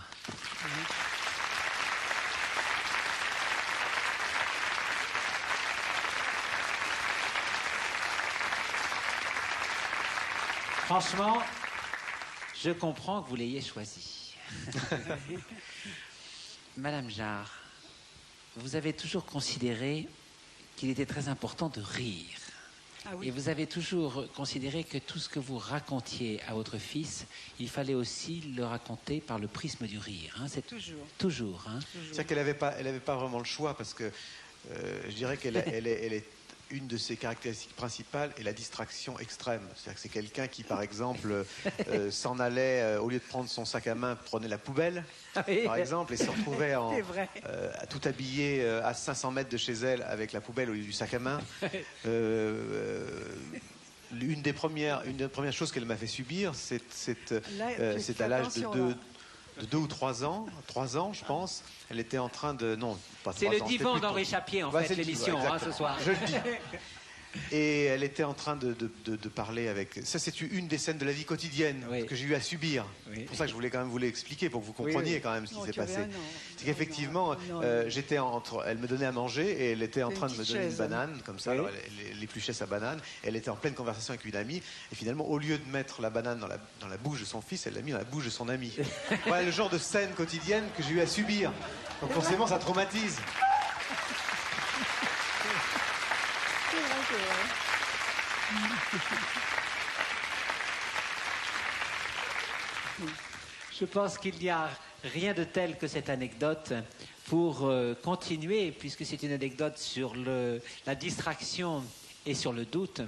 Franchement, je comprends que vous l'ayez choisi. Madame Jarre, vous avez toujours considéré qu'il était très important de rire. Ah oui. Et vous avez toujours considéré que tout ce que vous racontiez à votre fils, il fallait aussi le raconter par le prisme du rire. Hein. C'est Toujours. Toujours. Hein. C'est-à-dire qu'elle n'avait pas vraiment le choix parce que je dirais qu'elle est une de ses caractéristiques principales est la distraction extrême. C'est-à-dire que c'est quelqu'un qui, par exemple, s'en allait, au lieu de prendre son sac à main, prenait la poubelle, par exemple, et se retrouvait tout habillé à 500 mètres de chez elle avec la poubelle au lieu du sac à main. Une des premières choses qu'elle m'a fait subir, c'est à l'âge de 2 ou 3 ans, 3 ans, je pense. Elle était en train de... Non, pas 3 ans. C'est le divan d'Henri Chapier, en fait, l'émission, ce soir. Je le dis. Et elle était en train de parler avec... Ça, c'est une des scènes de la vie quotidienne que j'ai eu à subir. Oui. C'est pour ça que je voulais quand même vous l'expliquer, pour que vous compreniez quand même ce qui s'est passé. C'est qu'effectivement, elle me donnait à manger et elle était en train de me donner une banane, comme ça, alors elle épluchait sa banane. Elle était en pleine conversation avec une amie. Et finalement, au lieu de mettre la banane dans la bouche de son fils, elle l'a mis dans la bouche de son ami. Voilà le genre de scène quotidienne que j'ai eu à subir. Donc forcément, ça traumatise. Je pense qu'il n'y a rien de tel que cette anecdote pour continuer, puisque c'est une anecdote sur la distraction et sur le doute.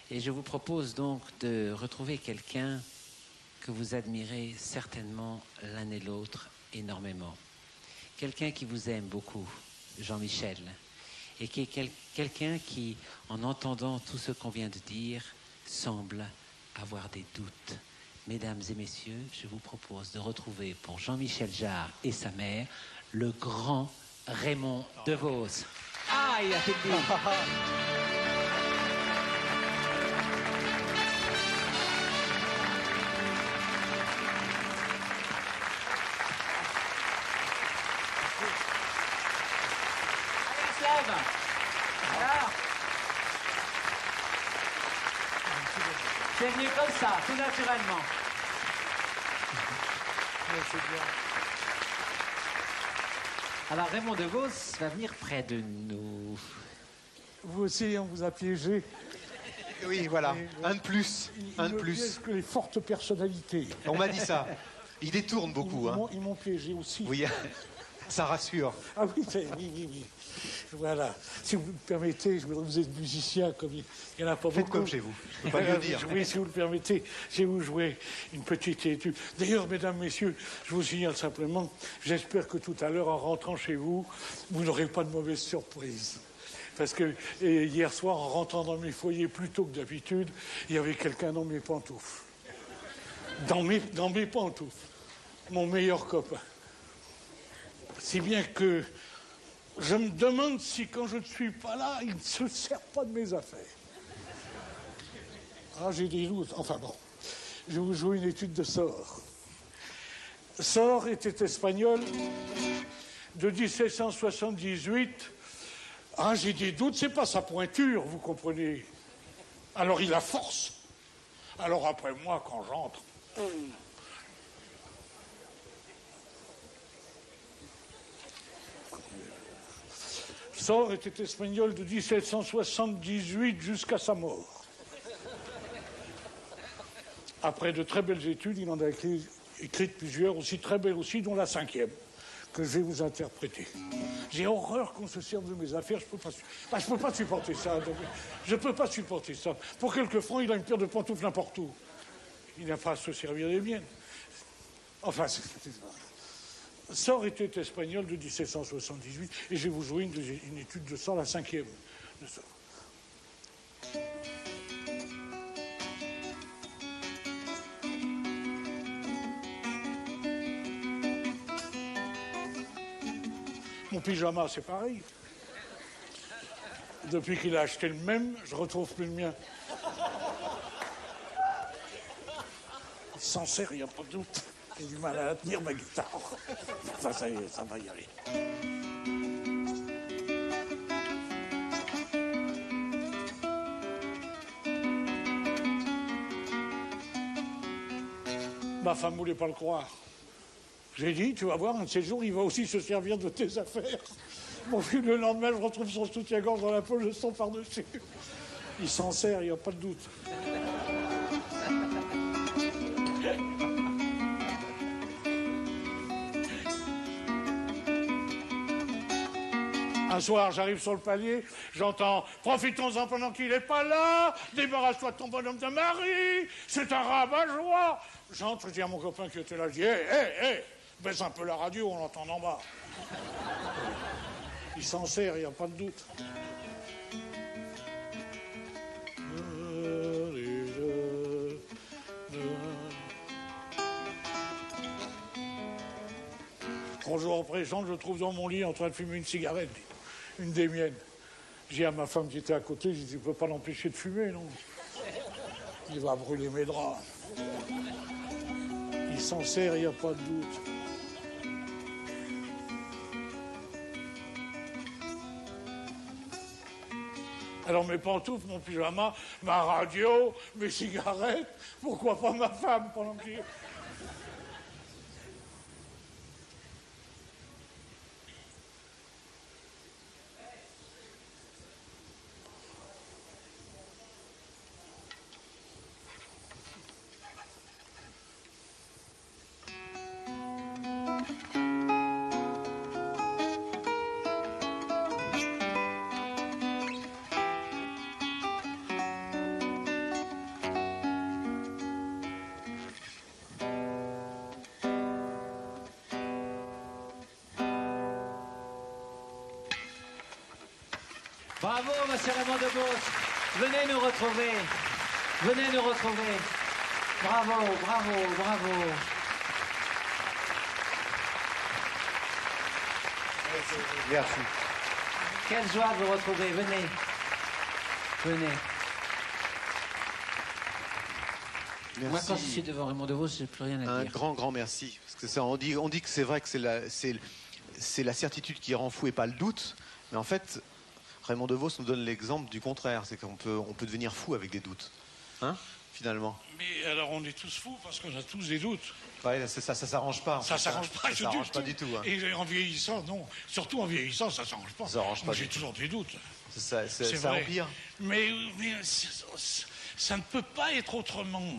Et je vous propose donc de retrouver quelqu'un que vous admirez certainement l'un et l'autre énormément. Quelqu'un qui vous aime beaucoup, Jean-Michel, et qui est quelqu'un qui, en entendant tout ce qu'on vient de dire, semble avoir des doutes. Mesdames et messieurs, je vous propose de retrouver pour Jean-Michel Jarre et sa mère le grand Raymond DeVos. Aïe, Alors, c'est venu comme ça, tout naturellement. Alors Raymond DeVos va venir près de nous. Vous aussi, on vous a piégé. Oui, voilà, un de plus. Un de plus. Piège que les fortes personnalités. On m'a dit ça. Il détourne beaucoup. Ils m'ont piégé aussi. Oui, ça rassure. Ah oui, oui. Voilà. Si vous me permettez, je voudrais vous êtes musicien, comme il n'y en a pas beaucoup. Faites comme chez vous. Je ne peux pas mieux dire. Oui, si vous le permettez, je vais vous jouer une petite étude. D'ailleurs, mesdames, messieurs, je vous signale simplement, j'espère que tout à l'heure, en rentrant chez vous, vous n'aurez pas de mauvaise surprise. Parce que hier soir, en rentrant dans mes foyers plus tôt que d'habitude, il y avait quelqu'un dans mes pantoufles. Dans mes pantoufles. Mon meilleur copain. Si bien que je me demande si, quand je ne suis pas là, il ne se sert pas de mes affaires. Ah, j'ai des doutes. Enfin bon, je vais vous jouer une étude de Sor. Sor était espagnol de 1778. Ah, j'ai des doutes, c'est pas sa pointure, vous comprenez. Alors il a force. Alors après moi, quand j'entre... Sor était espagnol de 1778 jusqu'à sa mort. Après de très belles études, il en a écrit plusieurs, aussi très belles aussi, dont la 5e, que je vais vous interpréter. J'ai horreur qu'on se serve de mes affaires, je peux pas supporter ça. Je peux pas supporter ça. Pour quelques francs, il a une paire de pantoufles n'importe où. Il n'a pas à se servir des miennes. Enfin, Sor était espagnol de 1778 et je vais vous jouer une étude de Sor, la 5e de Sor. Mon pyjama, c'est pareil. Depuis qu'il a acheté le même, je retrouve plus le mien. Il s'en sert, il n'y a pas de doute. J'ai du mal à tenir ma guitare. Enfin, ça y est, ça va y aller. Ma femme ne voulait pas le croire. J'ai dit, tu vas voir, un de ces jours, il va aussi se servir de tes affaires. Mon fils, le lendemain, je retrouve son soutien-gorge dans la poche de son par-dessus. Il s'en sert, il n'y a pas de doute. Un soir, j'arrive sur le palier, j'entends « Profitons-en pendant qu'il n'est pas là, débarrasse-toi de ton bonhomme de mari, c'est un rabat-joie !» J'entre, je dis à mon copain qui était là, je dis « Hé, baisse un peu la radio, on l'entend en bas. » Il s'en sert, il n'y a pas de doute. Trois jours après, je le trouve dans mon lit en train de fumer une cigarette, une des miennes. J'ai à ma femme qui était à côté, je dis, tu ne peux pas l'empêcher de fumer, non? Il va brûler mes draps. Il s'en sert, il n'y a pas de doute. Alors mes pantoufles, mon pyjama, ma radio, mes cigarettes, pourquoi pas ma femme pendant qu'il... Bravo, monsieur Raymond Devos. Venez nous retrouver. Venez nous retrouver. Bravo, bravo, bravo. Merci. Quelle joie de vous retrouver. Venez. Venez. Merci. Moi, quand je suis devant Raymond Devos, je n'ai plus rien à Un dire. grand merci. Parce que ça, on dit que c'est vrai que c'est la certitude qui rend fou et pas le doute. Mais en fait, Raymond Devos nous donne l'exemple du contraire. C'est qu'on peut devenir fou avec des doutes. Hein, finalement. Mais alors on est tous fous parce qu'on a tous des doutes. Ouais, ça s'arrange pas. Ça s'arrange pas, ça s'arrange pas du tout. Hein. Et en vieillissant, non. Surtout en vieillissant, ça s'arrange pas. Ça s'arrange pas. Moi, j'ai toujours des doutes. Ça vrai. empire. Mais ça ne peut pas être autrement.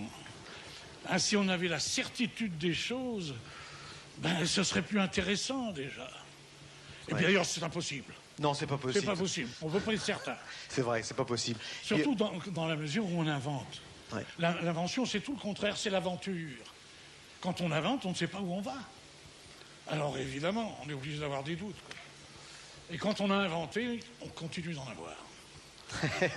Hein, si on avait la certitude des choses, ben, ce serait plus intéressant déjà. Et puis d'ailleurs, c'est impossible. Non, c'est pas possible. C'est pas possible. On ne peut pas être certain. C'est vrai, c'est pas possible. Surtout dans la mesure où on invente. Ouais. L'invention, c'est tout le contraire, c'est l'aventure. Quand on invente, on ne sait pas où on va. Alors évidemment, on est obligé d'avoir des doutes. Quoi. Et quand on a inventé, on continue d'en avoir.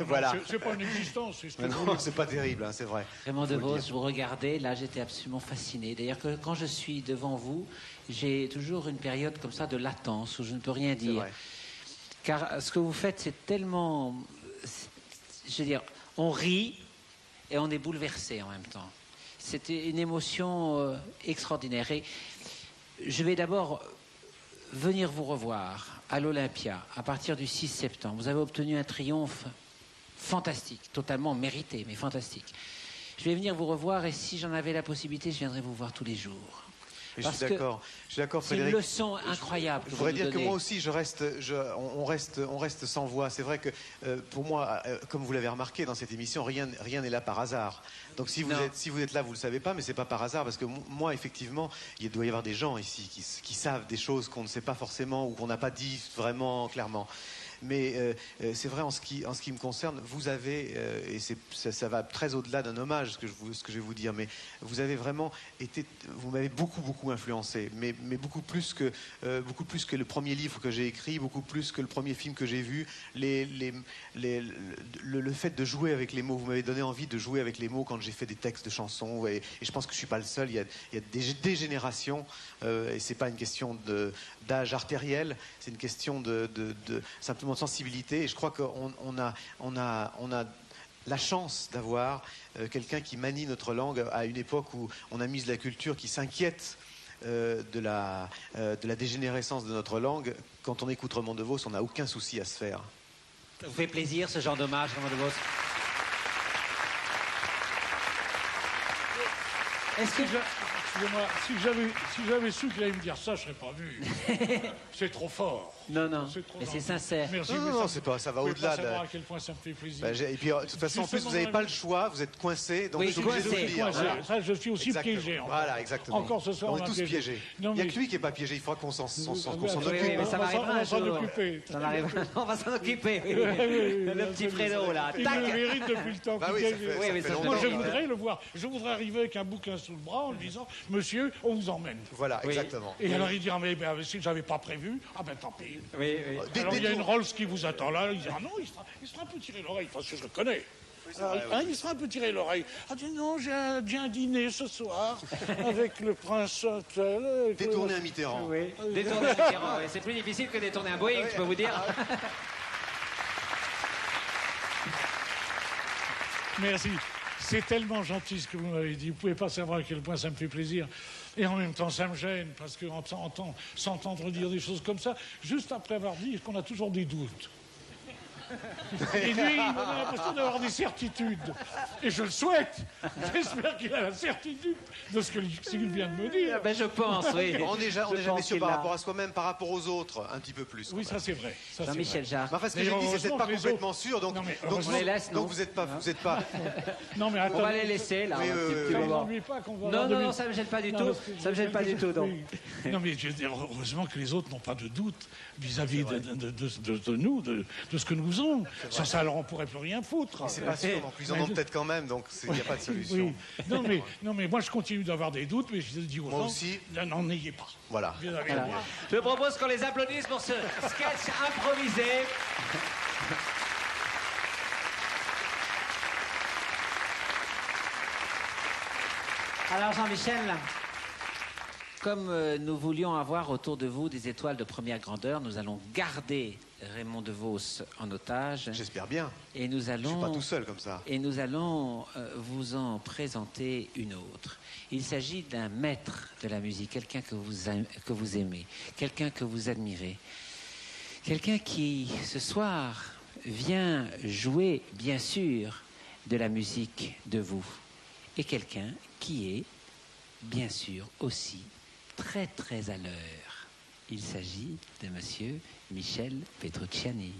Voilà. C'est pas une existence. C'est ce que non, c'est pas terrible, hein, c'est vrai. Raymond Devos, vous regardez, là j'étais absolument fasciné. D'ailleurs, quand je suis devant vous, j'ai toujours une période comme ça de latence où je ne peux rien dire. Vrai. Car ce que vous faites, c'est tellement... Je veux dire, on rit et on est bouleversé en même temps. C'était une émotion extraordinaire. Et je vais d'abord venir vous revoir à l'Olympia à partir du 6 septembre. Vous avez obtenu un triomphe fantastique, totalement mérité, mais fantastique. Je vais venir vous revoir et si j'en avais la possibilité, je viendrai vous voir tous les jours. Je suis d'accord, c'est Frédéric. une leçon incroyable. Je voudrais dire que moi aussi, on reste sans voix. C'est vrai que pour moi, comme vous l'avez remarqué dans cette émission, rien n'est là par hasard. Donc si vous êtes là, vous le savez pas, mais c'est pas par hasard parce que moi, effectivement, il doit y avoir des gens ici qui savent des choses qu'on ne sait pas forcément ou qu'on n'a pas dit vraiment clairement. Mais c'est vrai, en ce qui me concerne, vous avez, et ça va très au-delà d'un hommage, ce que je vais vous dire, mais vous avez vraiment été, vous m'avez beaucoup influencé, mais beaucoup plus que le premier livre que j'ai écrit, beaucoup plus que le premier film que j'ai vu. Le fait de jouer avec les mots, vous m'avez donné envie de jouer avec les mots quand j'ai fait des textes de chansons, et je pense que je suis pas le seul. Il y a des générations, et c'est pas une question d'âge artériel, c'est une question de simplement de sensibilité, et je crois qu'on a la chance d'avoir quelqu'un qui manie notre langue à une époque où on a mis de la culture qui s'inquiète de la dégénérescence de notre langue. Quand on écoute Raymond Devos, on n'a aucun souci à se faire. Ça vous fait plaisir ce genre d'hommage, Raymond Devos? Est-ce que excusez-moi, si j'avais su qu'il allait me dire ça, je serais pas venu. C'est trop fort. Non, mais c'est sincère. Merci. Non, c'est pas, ça va au-delà. Savoir à quel point ça me fait plaisir. Et puis, de toute façon, en plus, vous n'avez pas le choix, vous êtes coincé, donc oui, je suis obligé de vous le dire. Voilà. Ça, je suis aussi piégé. Voilà, exactement. Encore ce soir, on est tous piégés. Il n'y a que lui qui n'est pas piégé, il faudra qu'on s'en occupe. Oui, mais ça m'arrivera un jour. On va s'en occuper. Le petit Fredo, là. Il me le mérite depuis le temps. Moi, je voudrais le voir. Je voudrais arriver avec un bouquin sous le bras en lui disant, monsieur, on vous emmène. Voilà, exactement. Et alors il dira, mais si j'avais pas prévu, ah ben tant pis. Oui. Alors il y a une Rolls qui vous attend là, il dira, non, il sera un peu tiré l'oreille, parce que je le connais. Il sera un peu tiré l'oreille. Ah dit non, j'ai un dîner ce soir avec le prince tel. Détourner un Mitterrand. Oui. Détourner un Mitterrand, c'est plus difficile que détourner un Boeing, je peux vous dire. Merci. C'est tellement gentil ce que vous m'avez dit. Vous ne pouvez pas savoir à quel point ça me fait plaisir. Et en même temps, ça me gêne, parce qu'on s'entendre dire des choses comme ça, juste après avoir dit qu'on a toujours des doutes. Et lui, il a l'impression d'avoir des certitudes. Et je le souhaite. J'espère qu'il a la certitude de ce qu'il vient de me dire. Ben, je pense, oui. On n'est jamais sûr par rapport à soi-même, par rapport aux autres, un petit peu plus. Oui, ça c'est vrai. Jean-Michel Jarre. Enfin, ce que j'ai dit, c'est peut-être pas complètement sûr, donc on les laisse, non. Donc vous n'êtes pas. Non, mais attends. On va les laisser, là. Non, ça ne me gêne pas du tout. Ça me gêne pas du tout, donc. Non, mais heureusement que les autres n'ont pas de doute vis-à-vis de nous, de ce que nous faisons. Ça, alors on pourrait plus rien foutre. C'est pas sûr, donc ils en ont peut-être quand même, donc il n'y a pas de solution. Oui. Non, mais moi je continue d'avoir des doutes, mais je dis aux gens, aussi. N'en ayez pas. Voilà. Je propose qu'on les applaudisse pour ce sketch improvisé. Alors Jean-Michel, comme nous voulions avoir autour de vous des étoiles de première grandeur, nous allons garder Raymond DeVos en otage. J'espère bien. Et nous allons, je suis pas tout seul comme ça. Et nous allons vous en présenter une autre. Il s'agit d'un maître de la musique, quelqu'un que vous aimez, quelqu'un que vous admirez, quelqu'un qui, ce soir, vient jouer, bien sûr, de la musique de vous. Et quelqu'un qui est, bien sûr, aussi très, très à l'heure. Il s'agit de monsieur Michel Petrucciani.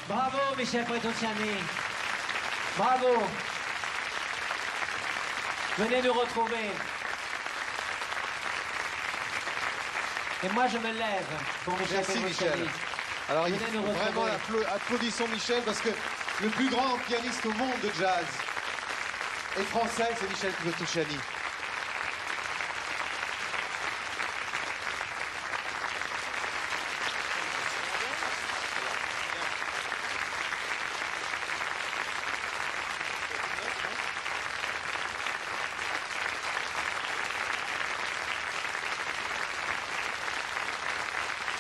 Bravo, Michel Petrucciani. Bravo. Venez nous retrouver. Et moi, je me lève pour Michel Merci, Petrucciani. Michel. Alors, Venez nous retrouver. vraiment, applaudissons Michel, parce que le plus grand pianiste au monde de jazz est français, c'est Michel Petrucciani.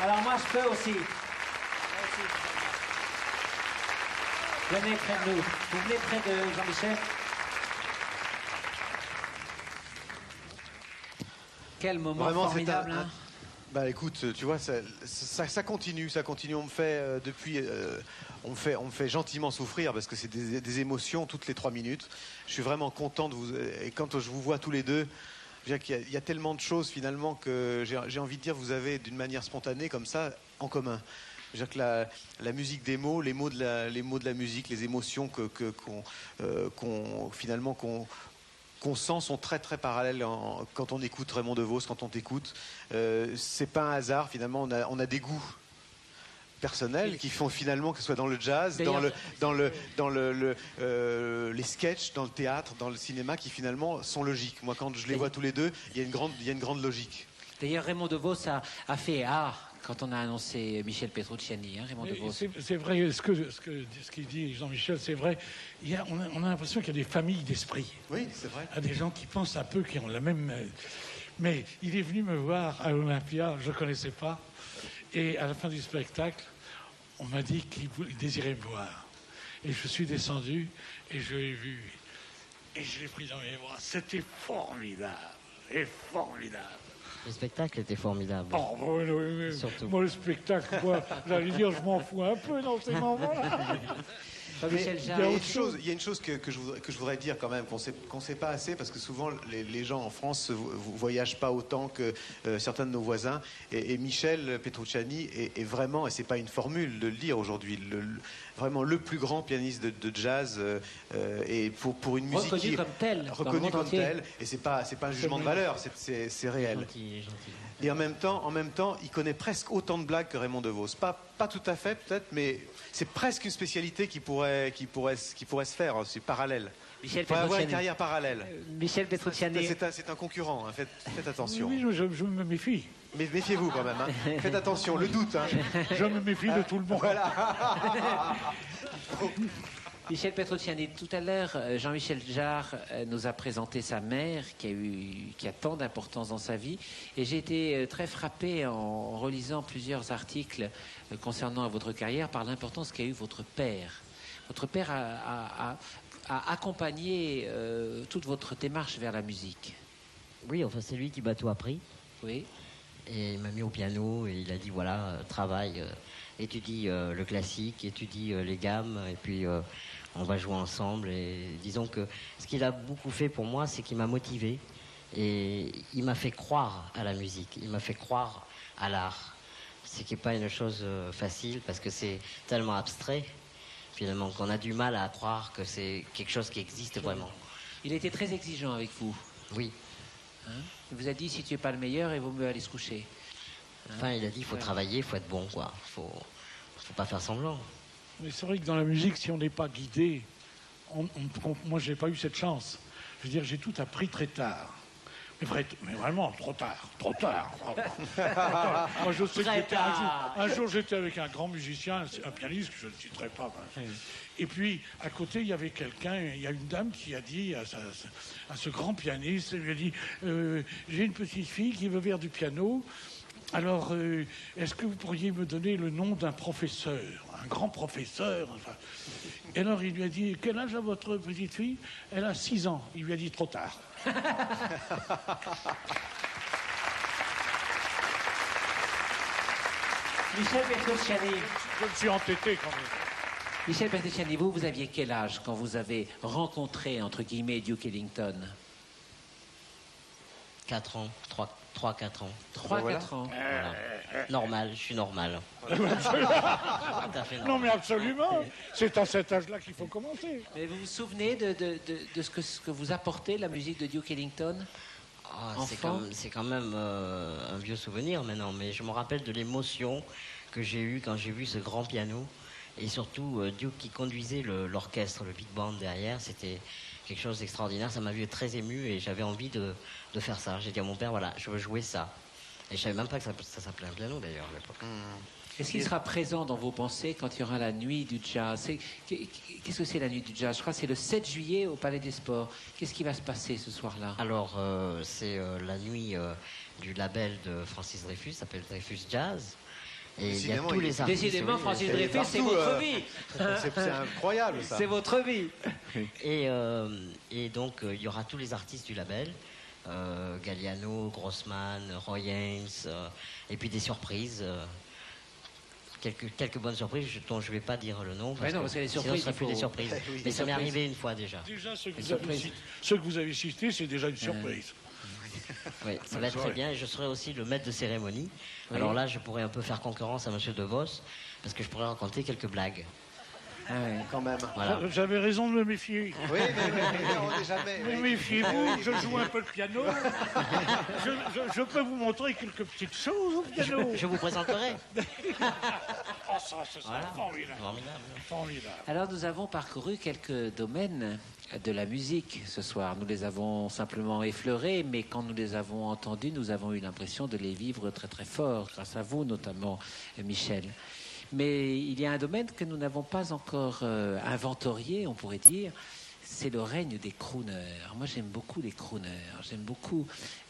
Alors moi, je peux aussi. Venez près de nous. Vous venez près de Jean-Michel. Quel moment Vraiment, formidable. Hein. Bah écoute, tu vois, ça continue, ça continue. On me fait depuis, on me fait gentiment souffrir parce que c'est des émotions toutes les 3 minutes. Je suis vraiment content de vous. Et quand je vous vois tous les deux, je veux dire qu'il y a tellement de choses finalement que j'ai envie de dire, vous avez d'une manière spontanée comme ça en commun. Je veux dire que la musique des mots, les mots de la musique, les émotions qu'on sent sont très très parallèles quand on écoute Raymond DeVos, quand on t'écoute. C'est pas un hasard, finalement, on a des goûts personnels qui font finalement, que ce soit dans le jazz, dans les sketchs, dans le théâtre, dans le cinéma, qui finalement sont logiques. Moi, quand je les vois tous les deux, il y a une grande logique. D'ailleurs, Raymond DeVos a fait quand on a annoncé Michel Petrucciani, hein, Raymond DeVos. C'est vrai, ce qu'il dit Jean-Michel, c'est vrai. On a l'impression qu'il y a des familles d'esprit. Oui, c'est vrai. Il y a des gens qui pensent un peu, qui ont la même... Mais il est venu me voir à l'Olympia, je ne connaissais pas. Et à la fin du spectacle, on m'a dit qu'il désirait me voir. Et je suis descendu et je l'ai vu. Et je l'ai pris dans mes bras. C'était formidable. Et formidable. Le spectacle était formidable. Oh, oui. Surtout. Moi, le spectacle, j'allais dire, je m'en fous un peu dans ces moments-là. Il y a une chose que je voudrais dire quand même, qu'on sait pas assez, parce que souvent les gens en France voyagent pas autant que certains de nos voisins. Et Michel Petrucciani est vraiment, et c'est pas une formule de le dire aujourd'hui, vraiment le plus grand pianiste de jazz, et pour une musique reconnu comme tel, et c'est pas un jugement de valeur, c'est réel. Gentil. Et en même temps, il connaît presque autant de blagues que Raymond DeVos. Pas tout à fait peut-être, mais c'est presque une spécialité qui pourrait se faire. C'est parallèle. Michel Petrucciani. Avoir une Petrucciani. carrière parallèle. Michel Petrucciani. C'est un concurrent. Hein. Faites attention. Oui, je me méfie. Mais méfiez-vous quand même. Hein. Faites attention, le doute. Hein. Je me méfie de tout le monde. Voilà. Michel Petrucciani, tout à l'heure, Jean-Michel Jarre nous a présenté sa mère qui a tant d'importance dans sa vie. Et j'ai été très frappé en relisant plusieurs articles concernant votre carrière par l'importance qu'a eu votre père. Votre père a accompagné toute votre démarche vers la musique. Oui, enfin, c'est lui qui m'a tout appris. Oui. Et il m'a mis au piano et il a dit, voilà, travaille, étudie le classique, étudie les gammes, et puis on va jouer ensemble. Et disons que ce qu'il a beaucoup fait pour moi, c'est qu'il m'a motivé et il m'a fait croire à la musique, il m'a fait croire à l'art. Ce qui n'est pas une chose facile parce que c'est tellement abstrait, finalement, qu'on a du mal à croire que c'est quelque chose qui existe vraiment. Il était très exigeant avec vous. Oui. Hein? Il vous a dit, si tu n'es pas le meilleur, il vaut mieux aller se coucher. Hein? Enfin, il a dit, il faut travailler, il faut être bon, quoi. Faut pas faire semblant. Mais c'est vrai que dans la musique, si on n'est pas guidé, moi, j'ai pas eu cette chance. Je veux dire, j'ai tout appris très tard. Mais vraiment, trop tard. Moi, je sais que un jour, j'étais avec un grand musicien, un pianiste, que je ne citerai pas. Et puis, à côté, il y avait quelqu'un, il y a une dame qui a dit à ce grand pianiste, elle lui a dit, j'ai une petite fille qui veut faire du piano. Alors, est-ce que vous pourriez me donner le nom d'un professeur, un grand professeur, enfin. Et alors, il lui a dit, quel âge a votre petite fille? Elle a 6 ans. Il lui a dit, trop tard. Michel Petrucciani. Je me suis entêté quand même. Michel Petrucciani, vous aviez quel âge quand vous avez rencontré, entre guillemets, Duke Ellington? 4 ans, 3-4 ans. 3-4 ans. Voilà. Normal, je suis normal. Tout à fait normal. Non, mais absolument. C'est à cet âge-là qu'il faut commencer. Mais vous vous souvenez de ce que vous apportez, la musique de Duke Ellington? C'est quand même un vieux souvenir maintenant, mais je me rappelle de l'émotion que j'ai eue quand j'ai vu ce grand piano. Et surtout, Duke qui conduisait l'orchestre, le big band derrière, c'était quelque chose d'extraordinaire. Ça m'avait très ému et j'avais envie de faire ça. J'ai dit à mon père, voilà, je veux jouer ça. Et je savais même pas que ça s'appelait un piano d'ailleurs à l'époque. Est-ce qu'il sera présent dans vos pensées quand il y aura la nuit du jazz? Qu'est-ce que c'est la nuit du jazz? Je crois que c'est le 7 juillet au Palais des Sports. Qu'est-ce qui va se passer ce soir-là? Alors, c'est la nuit du label de Francis Dreyfus, ça s'appelle Dreyfus Jazz. Et il y a tous les artistes. Décidément, Francis Dreyfus, c'est partout, votre vie. C'est incroyable, ça. C'est votre vie. Et donc, il y aura tous les artistes du label. Galliano, Grossman, Roy Haynes, et puis des surprises. Quelques bonnes surprises dont je ne vais pas dire le nom. Parce que les surprises, ça fait des surprises. Mais ça m'est arrivé une fois déjà. Déjà, ceux que vous avez cités, c'est déjà une surprise. Oui, ça va être très bien. Et je serai aussi le maître de cérémonie. Oui. Alors là, je pourrais un peu faire concurrence à Monsieur De Vos, parce que je pourrais raconter quelques blagues. Ah oui, quand même. Voilà. J'avais raison de me méfier. Oui, mais on n'est jamais. Mais méfiez-vous, je joue un peu le piano. Je peux vous montrer quelques petites choses au piano. Je vous présenterai. Oh, ça sera formidable. Formidable. Alors, nous avons parcouru quelques domaines de la musique ce soir. Nous les avons simplement effleurés, mais quand nous les avons entendus, nous avons eu l'impression de les vivre très très fort, grâce à vous notamment, Michel. Mais il y a un domaine que nous n'avons pas encore inventorié, on pourrait dire, c'est le règne des crooners. Moi, j'aime beaucoup les crooners. J'aime beaucoup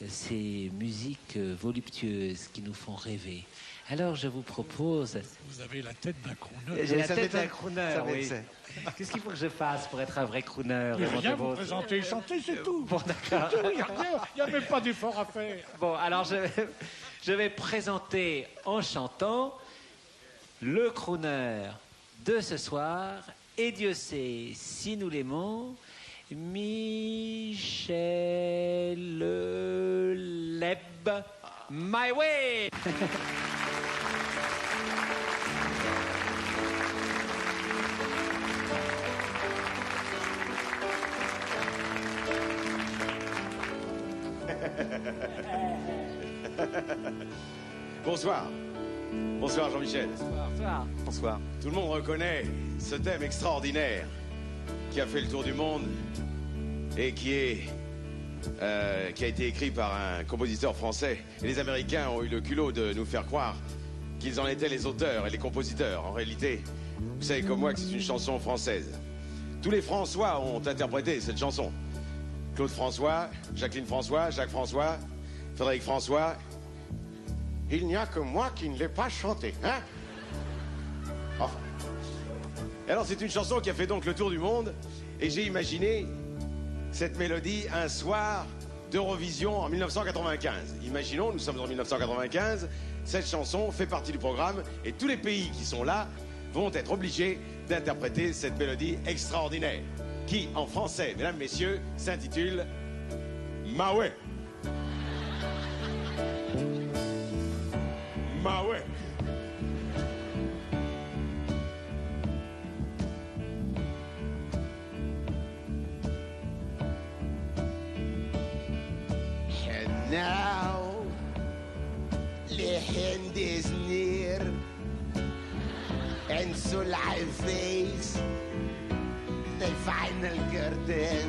ces musiques voluptueuses qui nous font rêver. Alors, je vous propose... Vous avez la tête d'un crooner. J'ai la tête d'un crooner, oui. Qu'est-ce qu'il faut que je fasse pour être un vrai crooner? Rien vous présenter et chanter, c'est tout. Bon, d'accord. Il n'y a même pas d'effort à faire. Bon, alors, je vais présenter en chantant... le crooner de ce soir, et Dieu sait si nous l'aimons, Michel Leb, My Way. Bonsoir. Bonsoir Jean-Michel. Bonsoir. Bonsoir. Tout le monde reconnaît ce thème extraordinaire qui a fait le tour du monde et qui a été écrit par un compositeur français. Et les Américains ont eu le culot de nous faire croire qu'ils en étaient les auteurs et les compositeurs. En réalité, vous savez comme moi que c'est une chanson française. Tous les François ont interprété cette chanson. Claude François, Jacqueline François, Jacques François, Frédéric François. Il n'y a que moi qui ne l'ai pas chanté, hein? Enfin. Alors c'est une chanson qui a fait donc le tour du monde et j'ai imaginé cette mélodie un soir d'Eurovision en 1995. Imaginons, nous sommes en 1995, cette chanson fait partie du programme et tous les pays qui sont là vont être obligés d'interpréter cette mélodie extraordinaire qui, en français, mesdames, messieurs, s'intitule Maoué. Maoué. And now the end is near, and so I face the final curtain.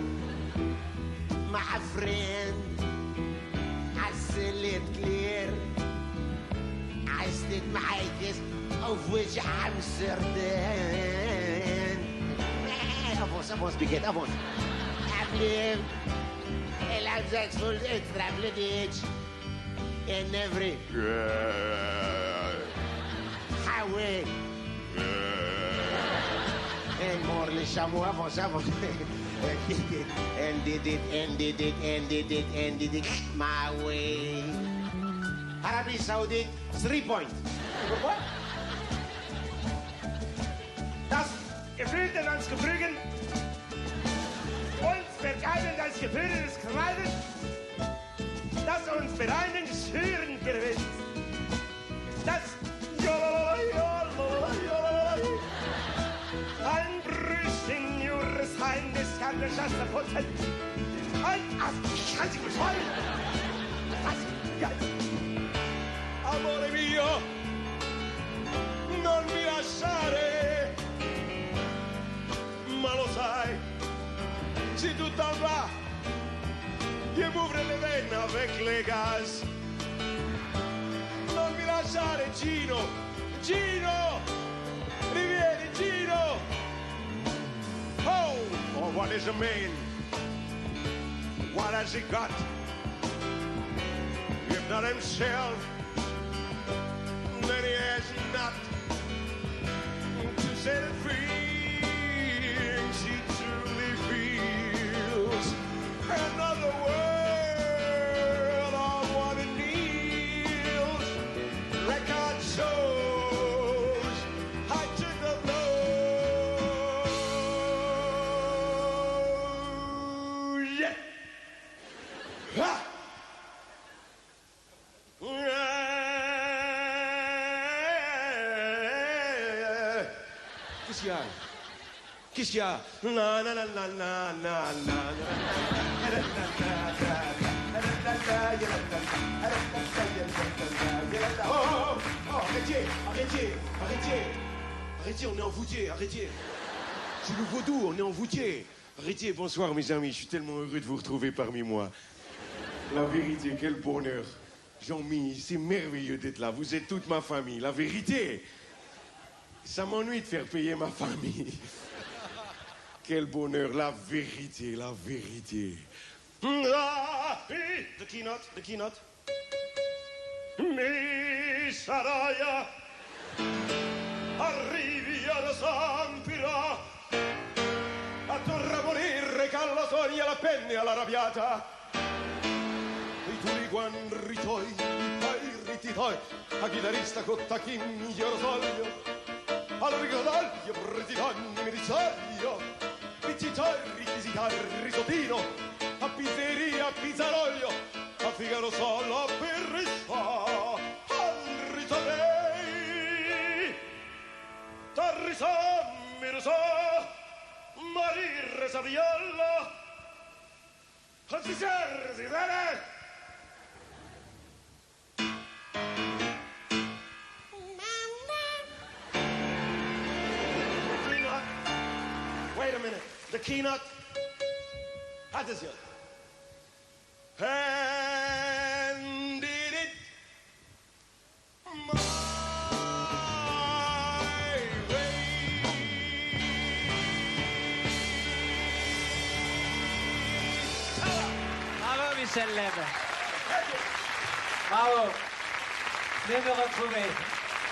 My friend, I seal it clear. I state my case, of which I'm certain. Avance, Biquet, avance. Appelez successful extravagance in every highway. And more les chameaux, avance. And did it my way. Arabie Saoudite, 3 points. What? Das Gefühl in uns Gefügen, uns verteilen als gebildetes Kreisen, das uns bereinigen Schüren gewinnt. Das ein Brüchen Jures Heim des Kerngeschosse Putzen. Ein Ast, Amore mio, non mi lasciare, ma lo sai, si tu t'en vas, io m'ouvre le veine avec les gaz. Non mi lasciare Gino, rivieni Gino. Oh, what does it mean? What has he got? If not himself, many as not to set it free. And she truly feels another world on what it needs. Record shows I took the blows. Yeah. Ha! Qu'est-ce qu'il y a? Qu'est-ce qu'il y a? Na na na na na na na. Oh, arrêtez, arrêtez, arrêtez. Arrêtez, on est en voûtier, arrêtez. C'est le vaudou, on est en voûtier. Arrêtez, bonsoir mes amis, je suis tellement heureux de vous retrouver parmi moi. La vérité, quel bonheur. Jean-Mi, c'est merveilleux d'être là. Vous êtes toute ma famille. La vérité, ça m'ennuie de faire payer ma famille. Quel bonheur, la vérité, la vérité. The keynote, the keynote. Mi saraya, arrivi alla Sampira, a Torre calla soglia la penne alla rabiata. I turi guanri toi, i pairiti toi, a chitarrista cotta chi miglior soglio, al ricordaglio pretitonni mi risoglio, pizzitori, chitarri sottino, a pizzeria, a pizzarolio, a Figaro solo per rispa, al ritornei, tarrisa, mirsa, marir saviolla, a si dare. Wait a minute. The keynote. Attention. And did it my way. Bravo Michel Leb. Bravo. Venez me retrouver.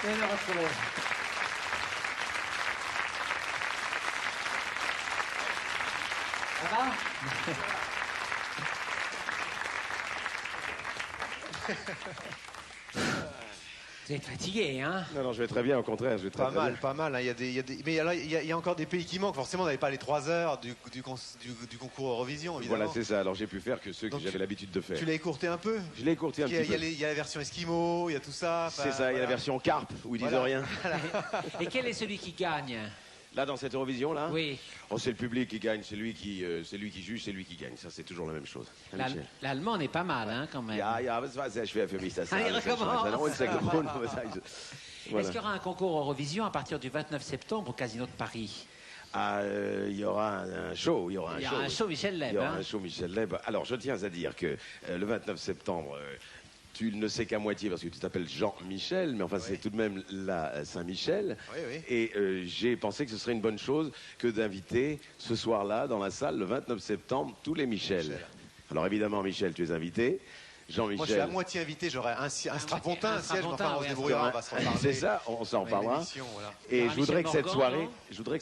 Venez me retrouver. Ça va? Vous êtes fatigué, hein? Non, non, je vais très bien, au contraire, je vais très, Pas très mal, bien. pas mal. Hein. Mais il y a encore des pays qui manquent. Forcément, on n'avait pas les 3 heures du concours Eurovision, évidemment. Voilà, c'est ça. Alors j'ai pu faire que ceux que Donc, j'avais l'habitude de faire. Tu l'as écourté un peu? Je l'ai écourté un petit peu. Il y a la version Esquimau, il y a tout ça. C'est ça, il y a la version carpe, où ils disent rien. Et quel est celui qui gagne? Là, dans cette Eurovision, là, Oui. oh, c'est le public qui gagne, c'est lui qui juge, c'est lui qui gagne. Ça, c'est toujours la même chose. L'allemand n'est pas mal, hein, quand même. Ja, ja, das war sehr schwer für mich, das Allez, recommence. Voilà. Est-ce qu'il y aura un concours Eurovision à partir du 29 septembre au Casino de Paris? Il y aura un show. Il y aura un show Michel Leb. Il y aura un show Michel Leb. Alors, je tiens à dire que le 29 septembre... tu ne sais qu'à moitié parce que tu t'appelles Jean-Michel, mais enfin, c'est tout de même la Saint-Michel. Oui, oui. Et j'ai pensé que ce serait une bonne chose que d'inviter ce soir-là, dans la salle, le 29 septembre, tous les Michel. Alors évidemment, Michel, tu es invité. Jean-Michel. Moi, je suis à moitié invité. J'aurai un strapontin, un siège, mais enfin, on se débrouillera, on va s'en parler. C'est ça, on s'en parlera. Voilà. Et je voudrais que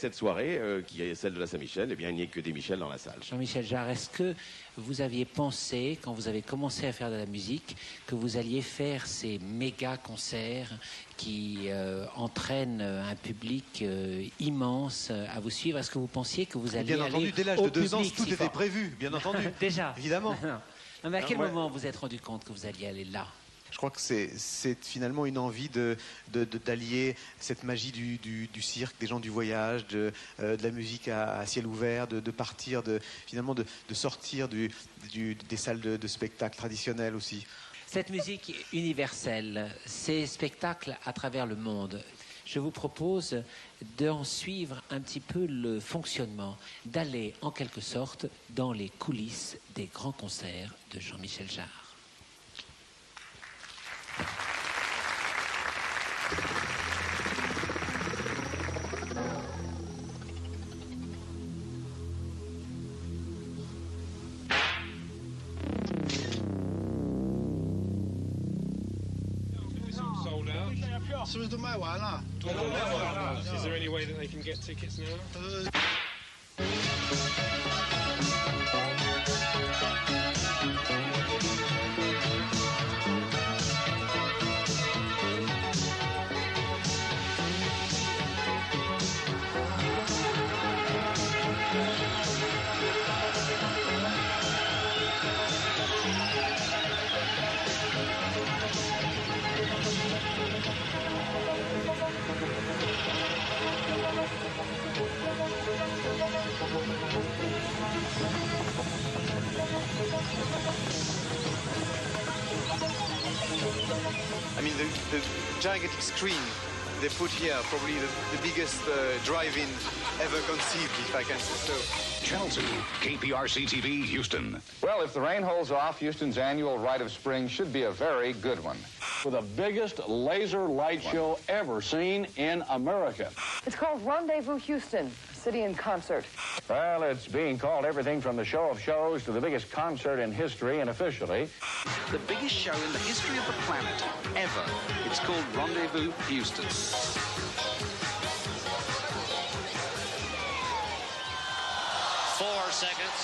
cette soirée, qui est celle de la Saint-Michel, eh bien, il n'y ait que des Michel dans la salle. Jean-Michel Jarre, est-ce que vous aviez pensé, quand vous avez commencé à faire de la musique, que vous alliez faire ces méga concerts qui entraînent un public immense à vous suivre? Est-ce que vous pensiez que vous alliez bien entendu, dès l'âge de 2 ans, tout était prévu, bien entendu. Déjà. Évidemment. Non, mais à quel moment vous êtes rendu compte que vous alliez aller là? Je crois que c'est finalement une envie d'allier cette magie du cirque, des gens du voyage, de la musique à ciel ouvert, de partir, finalement de sortir des salles de spectacle traditionnelles aussi. Cette musique universelle, ces spectacles à travers le monde, je vous propose d'en suivre un petit peu le fonctionnement, d'aller en quelque sorte dans les coulisses des grands concerts de Jean-Michel Jarre. Sold out. 是不是都卖完了？ Is there any way that they can get tickets now? I mean, the gigantic screen they put here, probably the biggest drive-in ever conceived, if I can say so. Chelsea, KPRC TV, Houston. Well, if the rain holds off, Houston's annual Rite of Spring should be a very good one. For the biggest laser light show ever seen in America. It's called Rendezvous Houston, City in Concert. Well, it's being called everything from the show of shows to the biggest concert in history, and officially, The biggest show in the history of the planet, ever. It's called Rendezvous Houston. 4 seconds.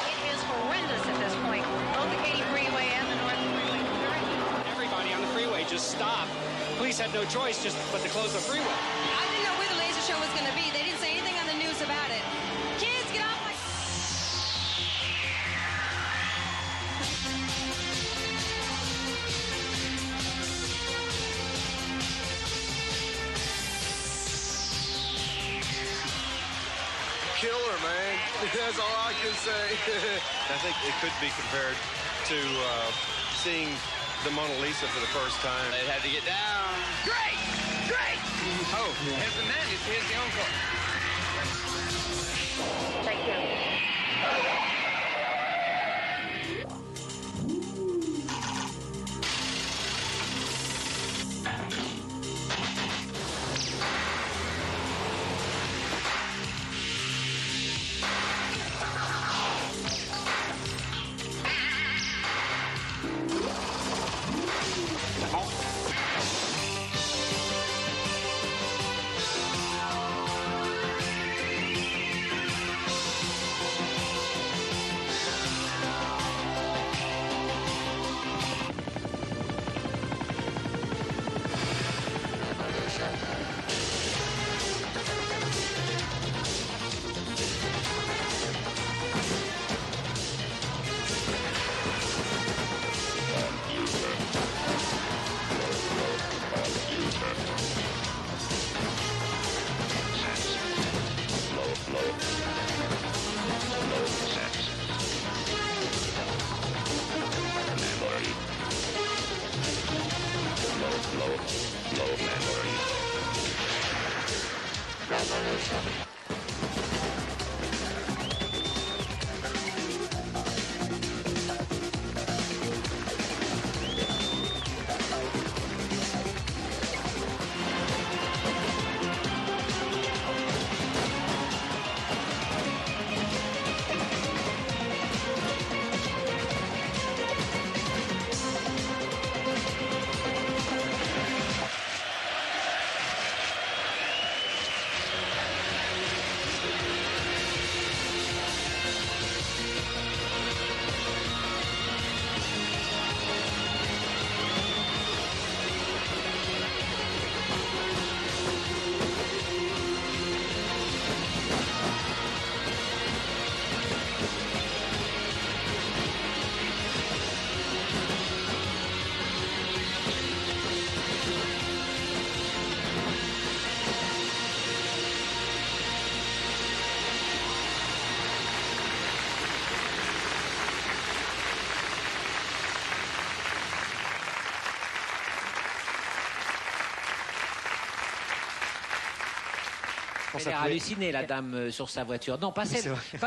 It is horrendous at this point. Both the Katy Freeway and the North Freeway. Everybody on the freeway just stopped. Police had no choice but to close the freeway. I didn't know where the laser show was going to be. They didn't say anything on the news about it. Kids, get off my... Killer, man. That's all I can say. I think it could be compared to seeing the Mona Lisa for the first time. They had to get down. Great! Great! Oh, here's the man. Here's the encore. Thank you. Elle a halluciné, la dame sur sa voiture. Non, pas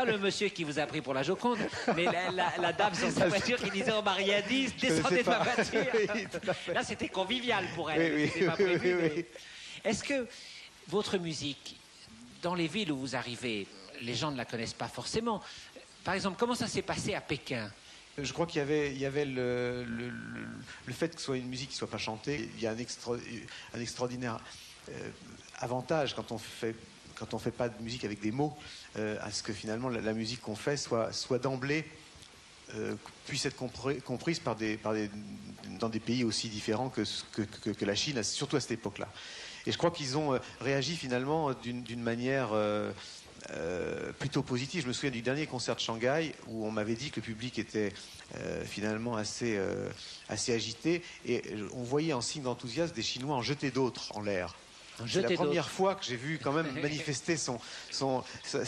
le monsieur qui vous a pris pour la Joconde, mais la dame sur sa voiture qui disait on m'a rien dit, descendez de ma voiture. Oui, là, c'était convivial pour elle. Oui, C'était pas prévu, mais... Est-ce que votre musique, dans les villes où vous arrivez, les gens ne la connaissent pas forcément. Par exemple, comment ça s'est passé à Pékin? Je crois qu'il y avait le fait que ce soit une musique qui ne soit pas chantée. Il y a un extraordinaire avantage quand on fait pas de musique avec des mots, à ce que finalement la musique qu'on fait soit d'emblée puisse être comprise dans des pays aussi différents que la Chine, surtout à cette époque-là. Et je crois qu'ils ont réagi finalement d'une manière plutôt positive. Je me souviens du dernier concert de Shanghai où on m'avait dit que le public était finalement assez agité, et on voyait en signe d'enthousiasme des Chinois en jeter d'autres en l'air. C'est la première fois que j'ai vu quand même manifester son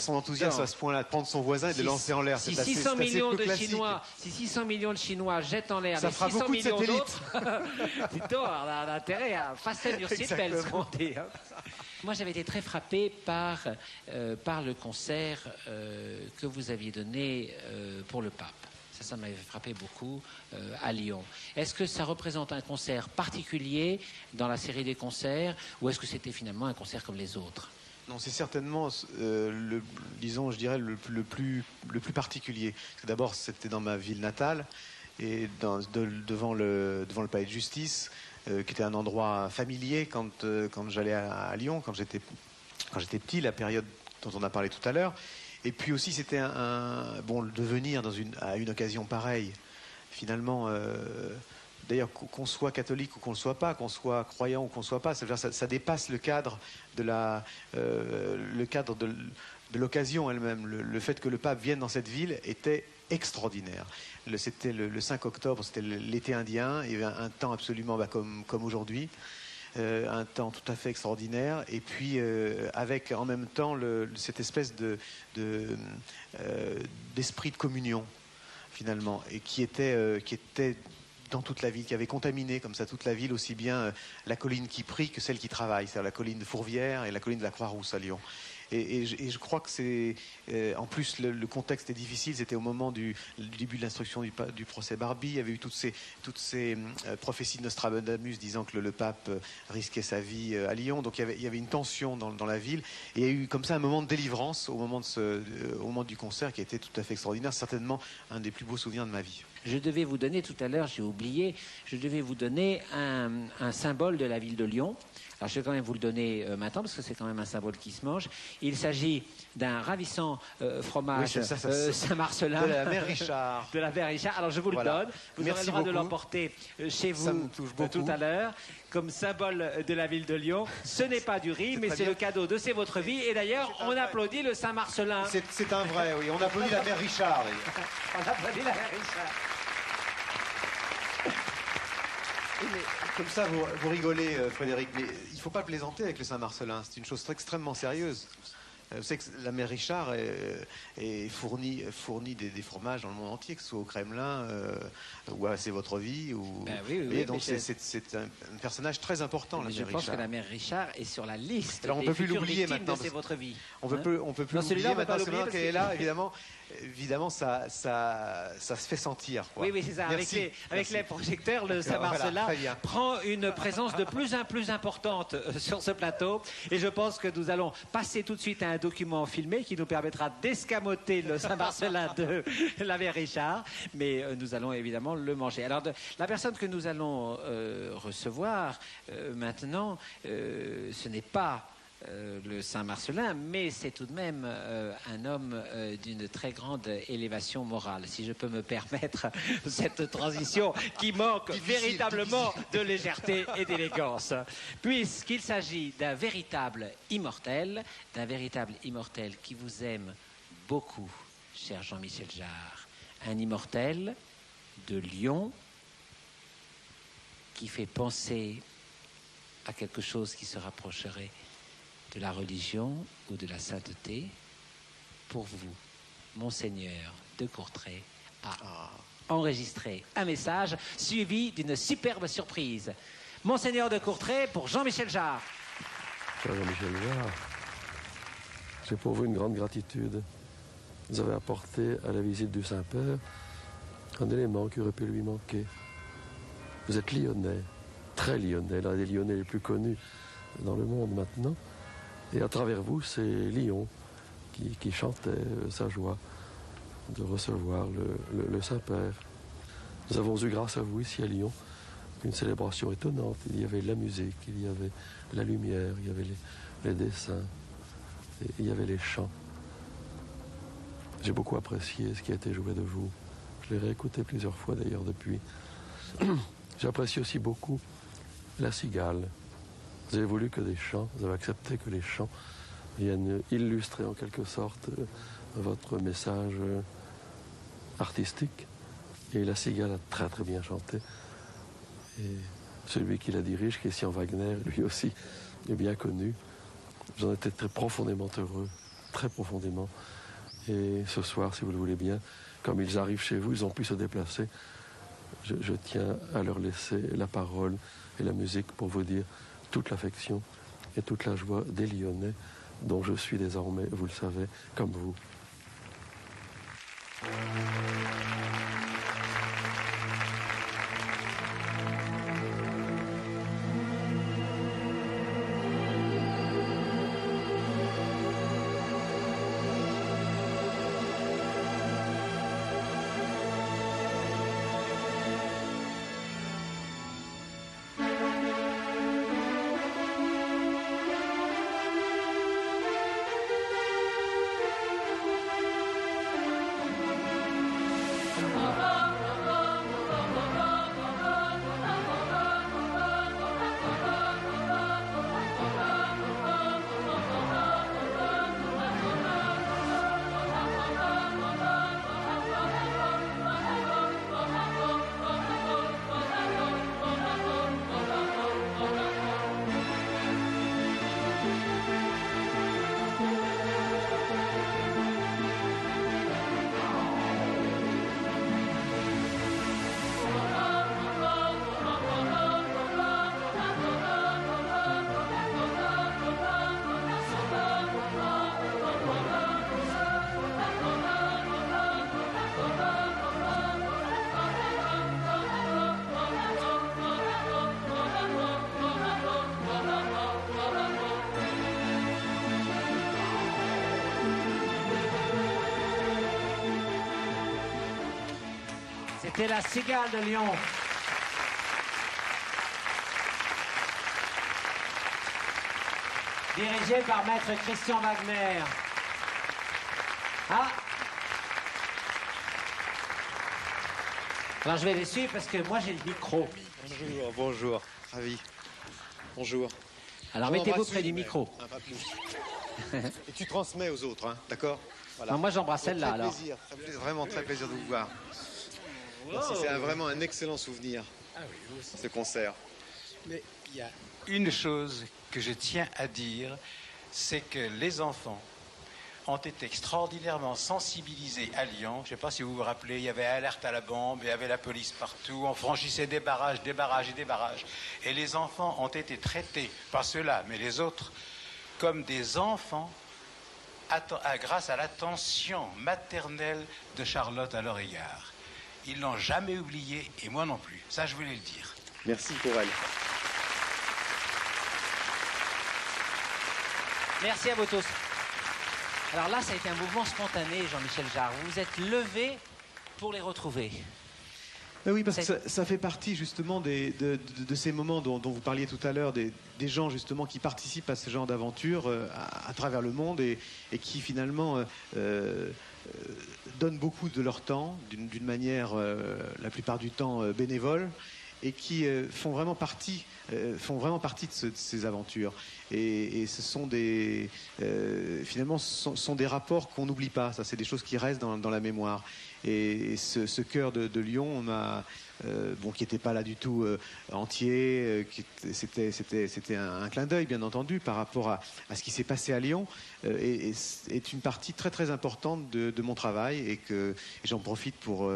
enthousiasme à ce point-là, de prendre son voisin et de le lancer en l'air. Si 600 millions de Chinois jettent en l'air, ça les fera 600 beaucoup de millions satellites. d'autres, plutôt on a intérêt à façade du ciel, ce qu'on dit. Moi, j'avais été très frappé par le concert que vous aviez donné pour le pape. Ça m'avait frappé beaucoup à Lyon. Est-ce que ça représente un concert particulier dans la série des concerts, ou est-ce que c'était finalement un concert comme les autres? Non, c'est certainement, disons, je dirais, le plus particulier. D'abord, c'était dans ma ville natale, et devant le palais de justice, qui était un endroit familier quand j'allais à Lyon, quand j'étais petit, la période dont on a parlé tout à l'heure. Et puis aussi, c'était de venir à une occasion pareille, finalement, d'ailleurs, qu'on soit catholique ou qu'on ne le soit pas, qu'on soit croyant ou qu'on ne soit pas, ça dépasse le cadre de l'occasion elle-même. Le fait que le pape vienne dans cette ville était extraordinaire. C'était le 5 octobre, c'était l'été indien, il y avait un temps absolument comme aujourd'hui. Un temps tout à fait extraordinaire, et puis avec en même temps cette espèce d'esprit de communion finalement, et qui était dans toute la ville, qui avait contaminé comme ça toute la ville, aussi bien la colline qui prie que celle qui travaille, c'est-à-dire la colline de Fourvière et la colline de la Croix-Rousse à Lyon. Et je crois que c'est... en plus, le contexte est difficile. C'était au moment du début de l'instruction du procès Barbie. Il y avait eu toutes ces prophéties de Nostradamus disant que le pape risquait sa vie à Lyon. Donc il y avait une tension dans la ville. Et il y a eu comme ça un moment de délivrance au moment du concert qui a été tout à fait extraordinaire. Certainement un des plus beaux souvenirs de ma vie. Je devais vous donner tout à l'heure, j'ai oublié, je devais vous donner un symbole de la ville de Lyon. Alors je vais quand même vous le donner maintenant, parce que c'est quand même un symbole qui se mange. Il s'agit d'un ravissant fromage Saint-Marcelin. De la mère Richard. De la mère Richard. Alors je vous le donne. Vous aurez le droit de l'emporter chez vous tout à l'heure, comme symbole de la ville de Lyon. Ce n'est pas du riz, mais c'est le cadeau de C'est votre vie. Et d'ailleurs, on applaudit le Saint-Marcelin. C'est un vrai, oui. On applaudit la mère Richard. Oui. On applaudit la mère Richard. Comme ça, vous rigolez, Frédéric, mais il ne faut pas plaisanter avec le Saint-Marcelin. C'est une chose extrêmement sérieuse. Vous savez que la mère Richard fournit des fromages dans le monde entier, que ce soit au Kremlin ou à C'est votre vie. Oui, donc c'est un personnage très important, la mère Richard. Je pense que la mère Richard est sur la liste. Alors on ne peut plus l'oublier maintenant. C'est votre vie. On peut plus l'oublier maintenant qu'elle est là, évidemment, ça se fait sentir. Quoi. Oui, c'est ça. Avec les projecteurs, le Saint-Marcelin prend une présence de plus en plus importante sur ce plateau. Et je pense que nous allons passer tout de suite à un document filmé qui nous permettra d'escamoter le Saint-Marcelin de la mère Richard. Mais nous allons évidemment le manger. Alors, la personne que nous allons recevoir maintenant, ce n'est pas le Saint-Marcelin, mais c'est tout de même un homme d'une très grande élévation morale, si je peux me permettre cette transition qui manque véritablement de légèreté et d'élégance, puisqu'il s'agit d'un véritable immortel qui vous aime beaucoup, cher Jean-Michel Jarre, un immortel de Lyon qui fait penser à quelque chose qui se rapprocherait de la religion ou de la sainteté. Pour vous, Monseigneur de Courtrai a enregistré un message suivi d'une superbe surprise. Monseigneur de Courtrai pour Jean-Michel Jarre. Cher Jean-Michel Jarre, j'ai pour vous une grande gratitude. Vous avez apporté à la visite du Saint-Père un élément qui aurait pu lui manquer. Vous êtes lyonnais, très lyonnais, l'un des Lyonnais les plus connus dans le monde maintenant. Et à travers vous, c'est Lyon qui chantait sa joie de recevoir le Saint-Père. Nous avons eu, grâce à vous, ici à Lyon, une célébration étonnante. Il y avait la musique, il y avait la lumière, il y avait les dessins, et il y avait les chants. J'ai beaucoup apprécié ce qui a été joué de vous. Je l'ai réécouté plusieurs fois d'ailleurs depuis. J'apprécie aussi beaucoup La Cigale. Vous avez voulu que des chants, vous avez accepté que les chants viennent illustrer en quelque sorte votre message artistique. Et La Cigale a très très bien chanté. Et celui qui la dirige, Christian Wagner, lui aussi est bien connu. J'en étais très profondément heureux, très profondément. Et ce soir, si vous le voulez bien, comme ils arrivent chez vous, ils ont pu se déplacer. Je tiens à leur laisser la parole et la musique pour vous dire toute l'affection et toute la joie des Lyonnais, dont je suis désormais, vous le savez, comme vous. C'était La Cigale de Lyon. Dirigée par maître Christian Wagner. Ah. Alors je vais les suivre parce que moi j'ai le micro. Bonjour, bonjour, ravi. Bonjour. Alors mettez-vous près du micro. Pas plus. Et tu transmets aux autres, hein, d'accord? Voilà. Non, moi j'embrasse celle-là alors. Plaisir, vraiment très plaisir de vous voir. Merci, c'est vraiment un excellent souvenir, ce concert. Mais il y a une chose que je tiens à dire, c'est que les enfants ont été extraordinairement sensibilisés à Lyon. Je ne sais pas si vous vous rappelez, il y avait alerte à la bombe, il y avait la police partout, on franchissait des barrages et des barrages. Et les enfants ont été traités, pas ceux-là, mais les autres, comme des enfants grâce à l'attention maternelle de Charlotte à leur égard. Ils l'ont jamais oublié, et moi non plus. Ça, je voulais le dire. Merci pour elle. Merci à vous tous. Alors là, ça a été un mouvement spontané, Jean-Michel Jarre. Vous vous êtes levé pour les retrouver. Mais oui, parce que ça fait partie justement de ces moments dont vous parliez tout à l'heure, des gens justement qui participent à ce genre d'aventure à travers le monde et qui finalement donnent beaucoup de leur temps, d'une manière la plupart du temps bénévole, et qui font vraiment partie de ces aventures. Et ce sont finalement, sont des rapports qu'on n'oublie pas. Ça, c'est des choses qui restent dans la mémoire. Et ce chœur de Lyon, qui n'était pas là du tout entier, c'était un clin d'œil, bien entendu, par rapport à ce qui s'est passé à Lyon, et est une partie très très importante de mon travail, et j'en profite pour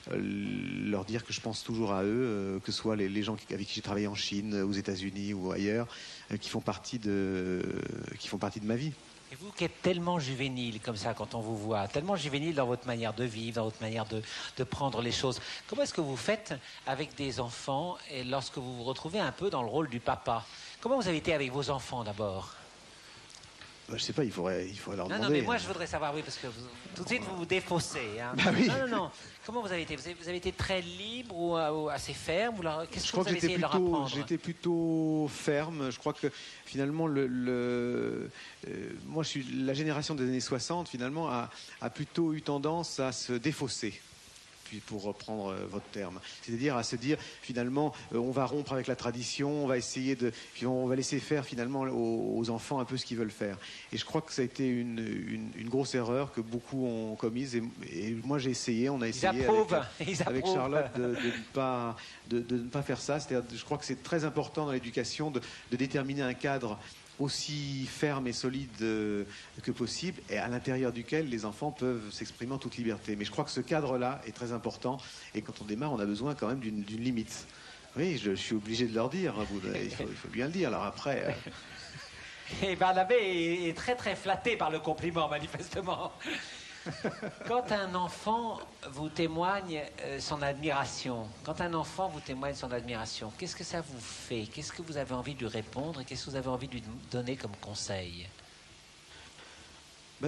leur dire que je pense toujours à eux, que ce soit les gens avec qui j'ai travaillé en Chine, aux États-Unis ou ailleurs, qui font partie de ma vie. Et vous qui êtes tellement juvénile comme ça quand on vous voit, tellement juvénile dans votre manière de vivre, dans votre manière de prendre les choses, comment est-ce que vous faites avec des enfants et lorsque vous vous retrouvez un peu dans le rôle du papa? Comment vous avez été avec vos enfants d'abord? je sais pas, il faudrait leur demander. Non, mais moi je voudrais savoir, oui, parce que tout de suite vous vous défaussez. Hein. Bah oui. Non. Comment vous avez été? Vous avez été très libre ou assez ferme? Qu'est-ce Je que vous crois avez que essayé de leur apprendre? j'étais plutôt ferme. Je crois que finalement, moi, je suis la génération des années 60, finalement, a plutôt eu tendance à se défausser. Pour reprendre votre terme, c'est-à-dire à se dire finalement on va rompre avec la tradition, on va essayer on va laisser faire finalement aux enfants un peu ce qu'ils veulent faire. Et je crois que ça a été une grosse erreur que beaucoup ont commise. Et moi j'ai essayé, on a essayé avec Charlotte de ne pas faire ça. C'est-à-dire, je crois que c'est très important dans l'éducation de déterminer un cadre aussi ferme et solide que possible, et à l'intérieur duquel les enfants peuvent s'exprimer en toute liberté. Mais je crois que ce cadre-là est très important, et quand on démarre, on a besoin quand même d'une limite. Oui, je suis obligé de leur dire, hein, il faut bien le dire. Alors après... Et Barnabé est très très flatté par le compliment, manifestement. Quand un enfant vous témoigne son admiration, qu'est-ce que ça vous fait? Qu'est-ce que vous avez envie de lui répondre et qu'est-ce que vous avez envie de lui donner comme conseil?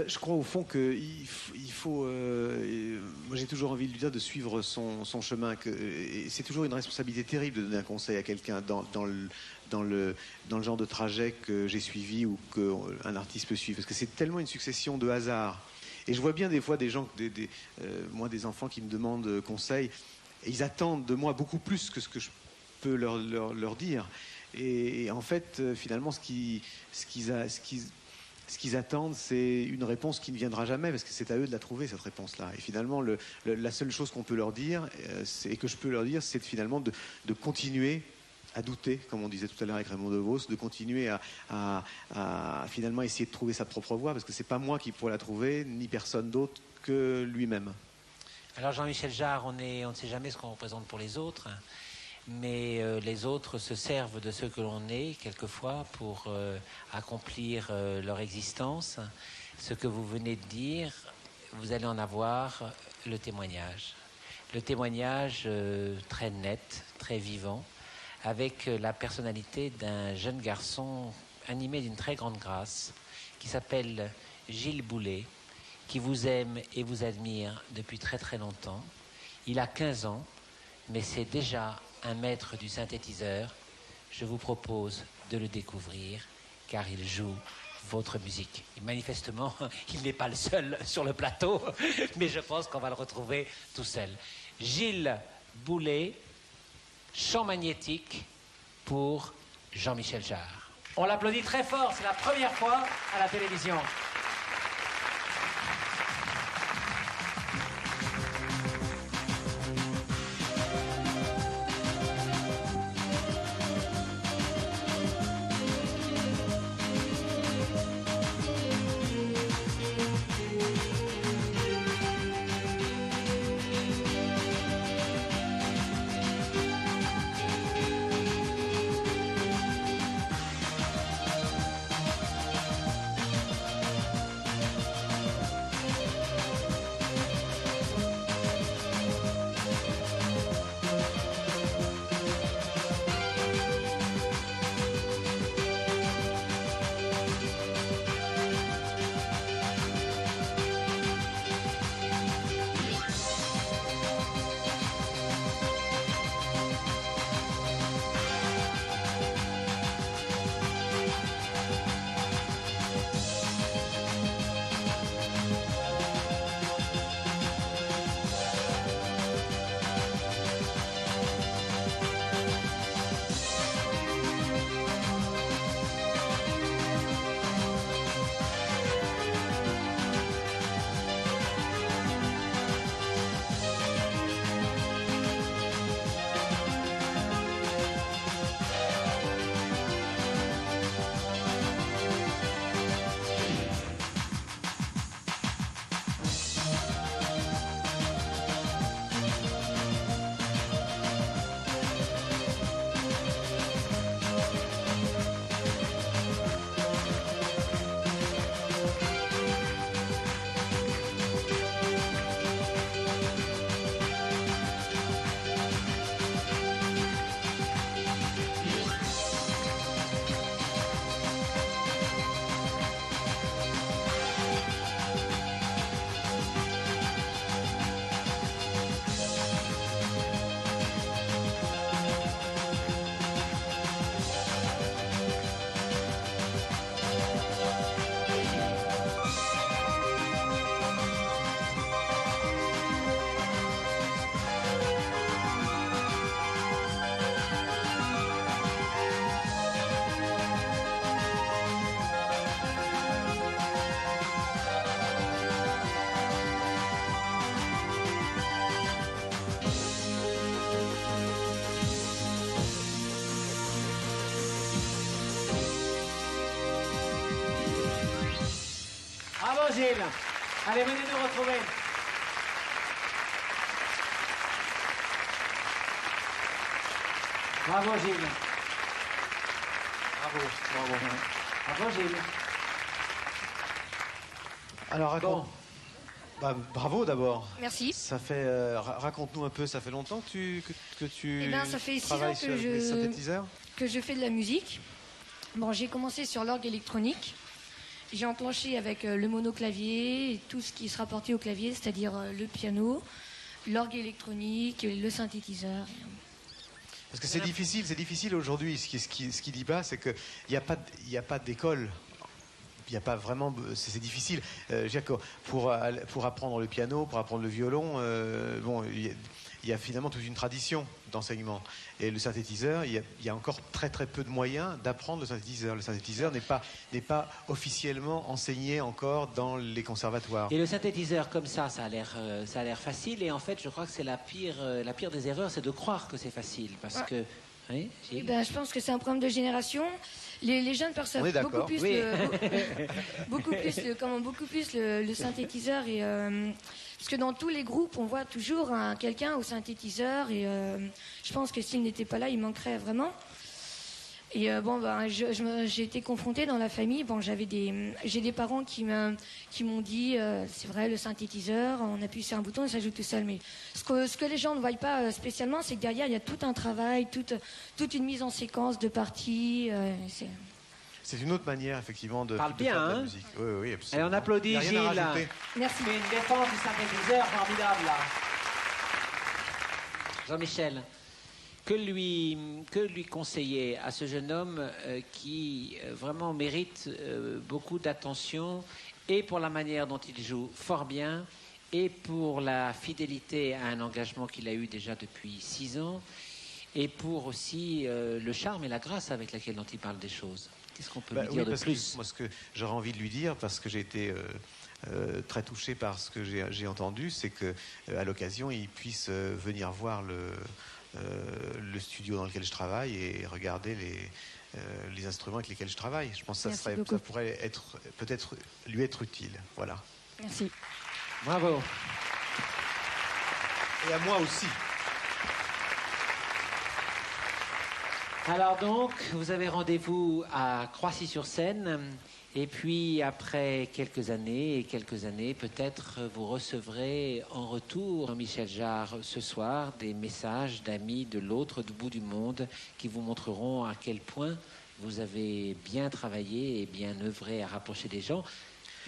Je crois au fond qu'il faut... moi j'ai toujours envie de lui dire de suivre son chemin. Et c'est toujours une responsabilité terrible de donner un conseil à quelqu'un dans le genre de trajet que j'ai suivi ou qu'un artiste peut suivre. Parce que c'est tellement une succession de hasards. Et je vois bien des fois des gens, moi des enfants qui me demandent conseil, et ils attendent de moi beaucoup plus que ce que je peux leur dire. Et en fait, finalement, ce qu'ils attendent, c'est une réponse qui ne viendra jamais, parce que c'est à eux de la trouver, cette réponse-là. Et finalement, la seule chose qu'on peut leur dire, et que je peux leur dire, c'est finalement de continuer à douter, comme on disait tout à l'heure avec Raymond DeVos, de continuer à finalement essayer de trouver sa propre voie, parce que c'est pas moi qui pourrais la trouver, ni personne d'autre que lui-même. Alors Jean-Michel Jarre, on ne sait jamais ce qu'on représente pour les autres, mais les autres se servent de ce que l'on est, quelquefois, pour accomplir leur existence. Ce que vous venez de dire, vous allez en avoir le témoignage. Le témoignage très net, très vivant, avec la personnalité d'un jeune garçon animé d'une très grande grâce, qui s'appelle Gilles Boulet, qui vous aime et vous admire depuis très très longtemps. Il a 15 ans, mais c'est déjà un maître du synthétiseur. Je vous propose de le découvrir, car il joue votre musique. Et manifestement, il n'est pas le seul sur le plateau, mais je pense qu'on va le retrouver tout seul. Gilles Boulet, chant magnétique pour Jean-Michel Jarre. On l'applaudit très fort, c'est la première fois à la télévision. Gilles. Allez, venez nous retrouver. Bravo Gilles. Bravo, bravo. Bravo Gilles. Alors raconte. Bah, bravo d'abord. Merci. Ça fait, raconte-nous un peu, ça fait longtemps que tu Eh ben, ça fait 6 ans travailles sur les synthétiseurs. que je fais de la musique. Bon, j'ai commencé sur l'orgue électronique. J'ai enclenché avec le monoclavier et tout ce qui se rapportait au clavier, c'est-à-dire le piano, l'orgue électronique, le synthétiseur. Parce que c'est difficile aujourd'hui. Ce qui dit pas, c'est qu'il n'y a pas d'école. Il n'y a pas vraiment. C'est difficile. Pour apprendre le piano, pour apprendre le violon, bon, il y a finalement toute une tradition d'enseignement. Et le synthétiseur, il y a encore très très peu de moyens d'apprendre le synthétiseur. Le synthétiseur n'est pas officiellement enseigné encore dans les conservatoires. Et le synthétiseur comme ça a l'air facile. Et en fait, je crois que c'est la pire des erreurs, c'est de croire que c'est facile, parce que. Oui, eh ben, je pense que c'est un problème de génération. Les jeunes perçoivent beaucoup plus, beaucoup plus le synthétiseur. Et, parce que dans tous les groupes, on voit toujours quelqu'un au synthétiseur. Et je pense que s'il n'était pas là, il manquerait vraiment. Et bon, ben, j'ai été confrontée dans la famille. Bon, j'ai des parents qui m'ont dit, c'est vrai, le synthétiseur, on appuie sur un bouton et ça joue tout seul. Mais ce que les gens ne voient pas spécialement, c'est que derrière, il y a tout un travail, toute une mise en séquence de parties. C'est une autre manière, effectivement, de faire de la musique. Oui, oui, absolument. Allez, on applaudit Gilles. Merci. Une défense du synthétiseur formidable, là. Jean-Michel. Que lui conseiller à ce jeune homme qui vraiment mérite beaucoup d'attention, et pour la manière dont il joue fort bien, et pour la fidélité à un engagement qu'il a eu déjà depuis 6 ans, et pour aussi le charme et la grâce avec laquelle dont il parle des choses. Qu'est-ce qu'on peut lui dire de plus? Moi, ce que j'aurais envie de lui dire, parce que j'ai été très touché par ce que j'ai entendu, c'est qu'à l'occasion, il puisse venir voir le studio dans lequel je travaille et regarder les instruments avec lesquels je travaille. Je pense que ça pourrait peut-être lui être utile. Voilà. Merci. Bravo. Et à moi aussi. Alors donc, vous avez rendez-vous à Croissy-sur-Seine. Et puis, après quelques années, peut-être vous recevrez en retour, Jean-Michel Jarre, ce soir, des messages d'amis de l'autre bout du monde qui vous montreront à quel point vous avez bien travaillé et bien œuvré à rapprocher des gens.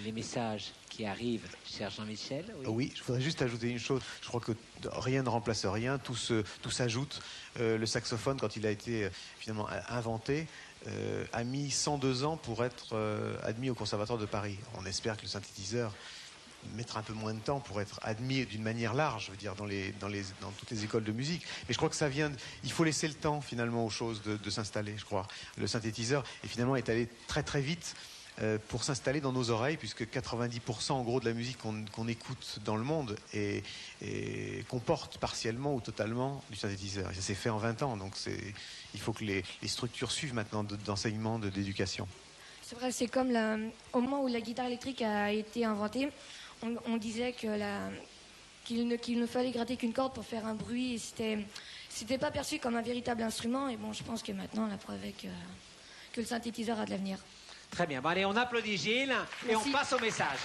Les messages qui arrivent, cher Jean-Michel. Oui, je voudrais juste ajouter une chose. Je crois que rien ne remplace rien, tout s'ajoute. Le saxophone, quand il a été finalement inventé, a mis 102 ans pour être admis au Conservatoire de Paris. On espère que le synthétiseur mettra un peu moins de temps pour être admis d'une manière large, je veux dire, dans toutes les écoles de musique. Mais je crois que ça vient... Il faut laisser le temps, finalement, aux choses de s'installer, je crois. Le synthétiseur, finalement, est allé très, très vite pour s'installer dans nos oreilles, puisque 90% en gros de la musique qu'on écoute dans le monde comporte partiellement ou totalement du synthétiseur. Et ça s'est fait en 20 ans, donc il faut que les structures suivent maintenant d'enseignement, d'éducation. C'est vrai, c'est comme au moment où la guitare électrique a été inventée, on disait qu'il ne fallait gratter qu'une corde pour faire un bruit, et c'était pas perçu comme un véritable instrument. Et bon, je pense que maintenant, la preuve est que le synthétiseur a de l'avenir. Très bien. Bon, allez, on applaudit Gilles et Merci. on passe au message.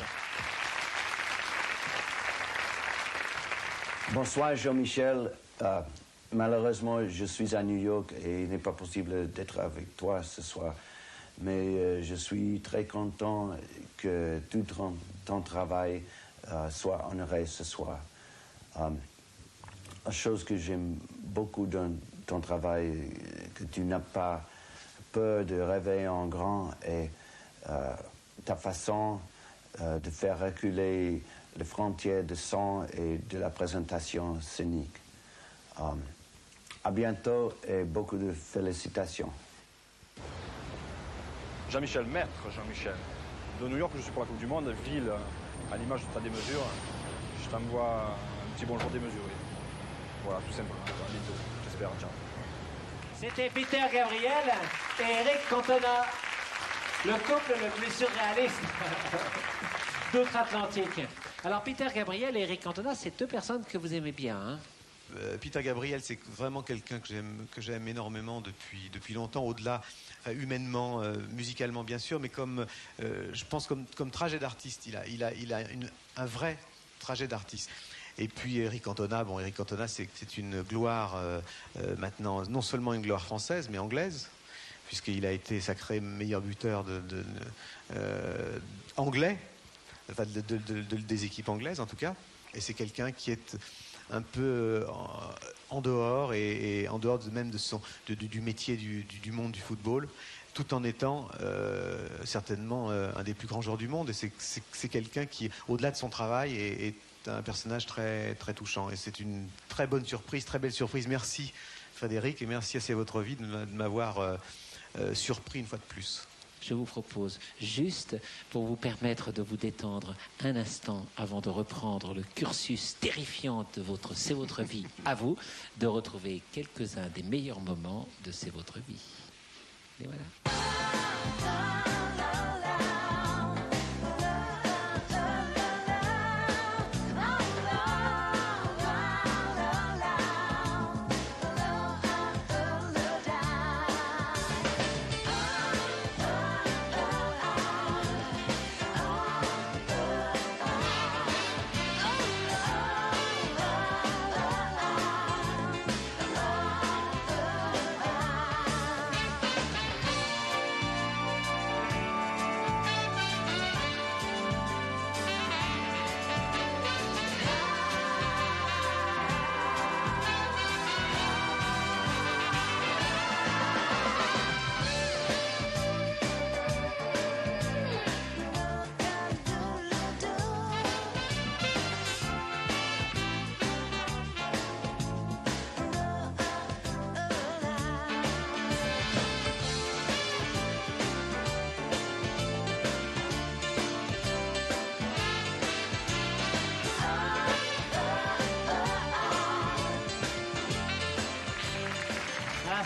Bonsoir Jean-Michel. Malheureusement, je suis à New York et il n'est pas possible d'être avec toi ce soir. Mais je suis très content que tout ton travail soit honoré ce soir. La chose que j'aime beaucoup dans ton travail, que tu n'as pas peur de rêver en grand, et ta façon de faire reculer les frontières de son et de la présentation scénique. À bientôt et beaucoup de félicitations. Jean-Michel, maître Jean-Michel. De New York, je suis pour la Coupe du Monde, ville à l'image de ta démesure. Je t'envoie un petit bonjour démesuré. Voilà, tout simplement. À bientôt, j'espère. Ciao. C'était Peter Gabriel et Eric Cantona, le couple le plus surréaliste. d'outre-Atlantique. Alors, Peter Gabriel et Eric Cantona, c'est deux personnes que vous aimez bien, hein? Peter Gabriel, c'est vraiment quelqu'un que j'aime énormément depuis longtemps, au-delà, humainement, musicalement bien sûr, mais je pense comme trajet d'artiste. Il a un vrai trajet d'artiste. Et puis Eric Cantona, c'est une gloire maintenant, non seulement une gloire française, mais anglaise, puisqu'il a été sacré meilleur buteur anglais, enfin des équipes anglaises en tout cas. Et c'est quelqu'un qui est un peu en dehors et en dehors même du métier du monde du football, tout en étant certainement un des plus grands joueurs du monde. Et c'est quelqu'un qui, au-delà de son travail, est un personnage très, très touchant. Et c'est une très bonne surprise, très belle surprise. Merci Frédéric et merci à C'est votre vie de m'avoir surpris une fois de plus. Je vous propose, juste pour vous permettre de vous détendre un instant avant de reprendre le cursus terrifiant de C'est votre vie, à vous de retrouver quelques-uns des meilleurs moments de C'est votre vie. Et voilà.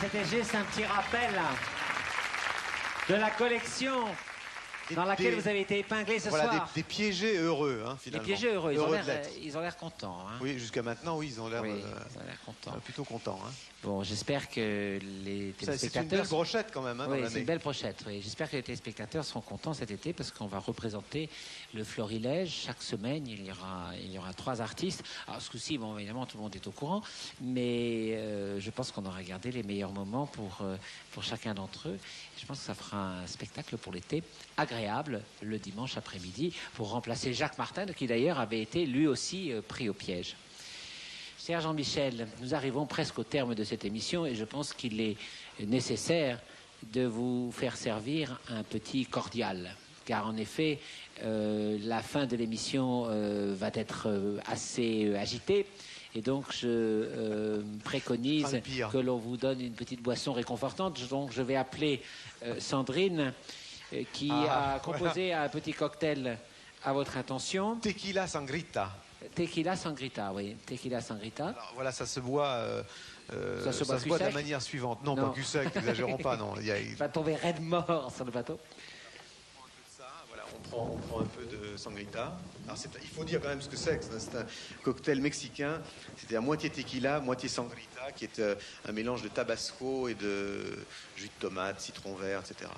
C'était juste un petit rappel de la collection dans laquelle vous avez été épinglé ce soir. Des piégés heureux, hein, finalement. Des piégés heureux, ils ont l'air contents. Hein. Oui, jusqu'à maintenant, oui, ils ont l'air contents. Plutôt contents. Hein. Bon, j'espère que les téléspectateurs... C'est une belle brochette quand même, hein, oui, c'est une belle brochette, oui. J'espère que les téléspectateurs seront contents cet été parce qu'on va représenter le Florilège. Chaque semaine, il y aura 3 artistes. Alors, ce coup-ci, bon, évidemment, tout le monde est au courant, mais je pense qu'on aura gardé les meilleurs moments pour chacun d'entre eux. Je pense que ça fera un spectacle pour l'été agréable le dimanche après-midi pour remplacer Jacques Martin, qui d'ailleurs avait été lui aussi pris au piège. Cher Jean-Michel, nous arrivons presque au terme de cette émission et je pense qu'il est nécessaire de vous faire servir un petit cordial. Car en effet, la fin de l'émission va être assez agitée. Et donc, je préconise que l'on vous donne une petite boisson réconfortante. Donc, je vais appeler Sandrine, qui a composé un petit cocktail à votre intention. Tequila Sangrita. Tequila Sangrita, oui. Tequila Sangrita. Alors, voilà, ça se boit, ça se boit de la manière suivante. Non, pas cul sec, n'exagérons pas. Non. Il va tomber raide mort sur le bateau. On prend un peu de sangrita. Alors il faut dire quand même ce que c'est. C'est un cocktail mexicain. C'était à moitié tequila, moitié sangrita, qui est un mélange de tabasco et de jus de tomate, citron vert, etc.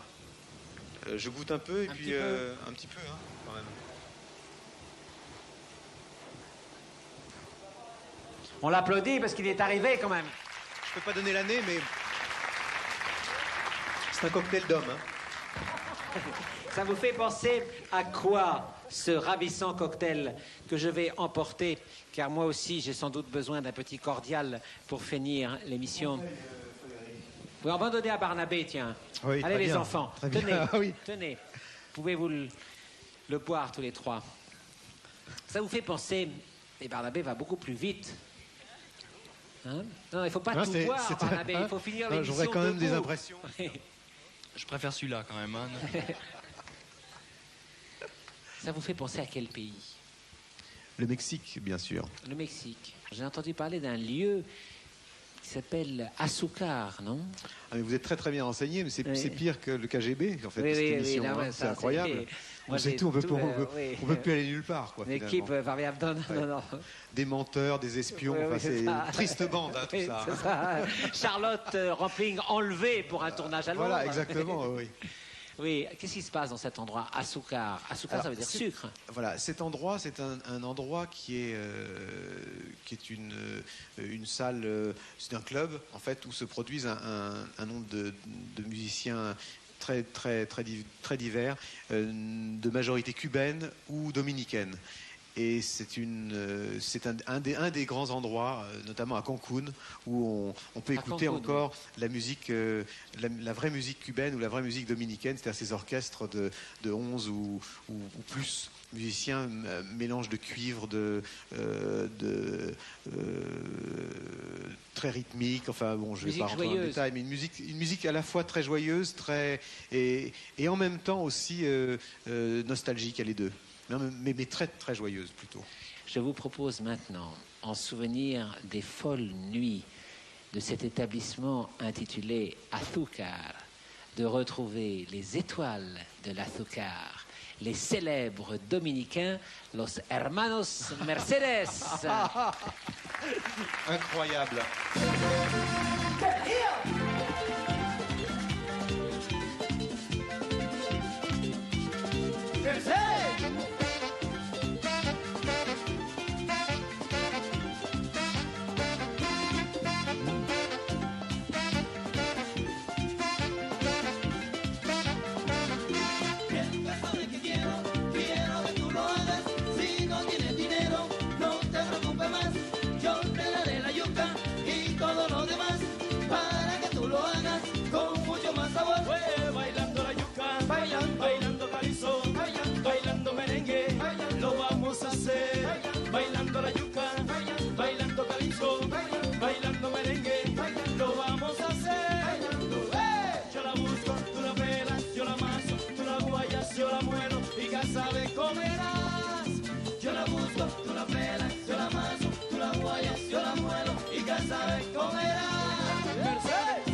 Je goûte un peu et puis un petit peu, hein, quand même. On l'applaudit parce qu'il est arrivé quand même. Je peux pas donner l'année, mais c'est un cocktail d'homme. Hein. Ça vous fait penser à quoi, ce ravissant cocktail que je vais emporter? Car moi aussi, j'ai sans doute besoin d'un petit cordial pour finir l'émission. Oui, on va donner à Barnabé, tiens. Oui, allez, les bien. enfants, tenez. Pouvez-vous le boire tous les 3. Ça vous fait penser, et Barnabé va beaucoup plus vite. Hein? Non, il ne faut pas tout boire, Barnabé. Il faut finir l'émission. J'aurais quand même des impressions. Je préfère celui-là quand même. Hein. Ça vous fait penser à quel pays? Le Mexique, bien sûr. Le Mexique. J'ai entendu parler d'un lieu qui s'appelle Azúcar, non? Ah, mais vous êtes très très bien renseigné, mais c'est pire que le KGB, en fait, Oui, cette oui, émission. oui, non, hein. ça, C'est incroyable. moi, On sait j'ai tout, on tout, peut plus aller nulle part. Quoi, L'équipe variable, non. Des menteurs, des espions, Oui, enfin, oui, c'est ça. une triste bande, hein, tout Oui, ça. c'est ça. Charlotte Rampling enlevée pour un tournage à Londres. Voilà, exactement, oui. Oui, qu'est-ce qui se passe dans cet endroit? Azúcar. Azúcar, ça veut dire sucre. Voilà, cet endroit, c'est un endroit qui est une salle, c'est un club, en fait, où se produisent un nombre de musiciens très divers, de majorité cubaine ou dominicaine. Et c'est un des grands endroits, notamment à Cancun, où on peut écouter encore la musique, la vraie musique cubaine ou la vraie musique dominicaine, c'est-à-dire ces orchestres de 11 ou plus musiciens, mélange de cuivre, très rythmique. Enfin bon, je ne vais pas rentrer dans le détail, mais une musique à la fois très joyeuse, et en même temps aussi nostalgique, les deux. Mais très très joyeuse plutôt. Je vous propose maintenant, en souvenir des folles nuits de cet établissement intitulé Azúcar, de retrouver les étoiles de l'Azúcar, les célèbres dominicains, los hermanos Mercedes. Incroyable. Bailando la yuca, bailando calipso, bailando merengue, lo vamos a hacer. Yo la busco, tú la pelas, yo la amaso, tú la guayas, yo la muelo y ya sabes comerás. Yo la busco, tú la pelas, yo la amaso, tú la guayas, yo la muelo y ya sabes comerás. Mercedes.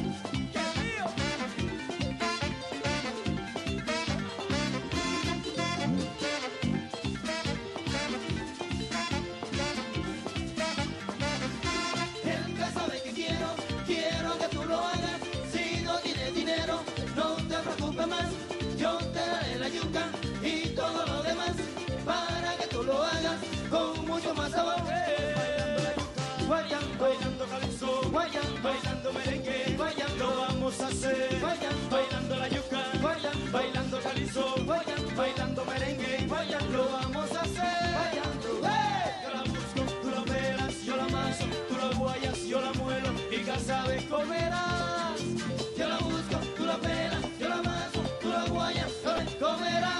Yo te daré la yuca y todo lo demás para que tú lo hagas con mucho más sabor. Bailando calipso, bailando merengue, lo vamos a hacer. Bailando la yuca, bailando calipso, bailando merengue, lo vamos a hacer. Yo la busco, tú la pelas, yo la amaso, tú la guayas, yo la muelo y ya sabes comerás. Yo la busco, tú la pelas, yo la amaso, tú la guayas, comerás.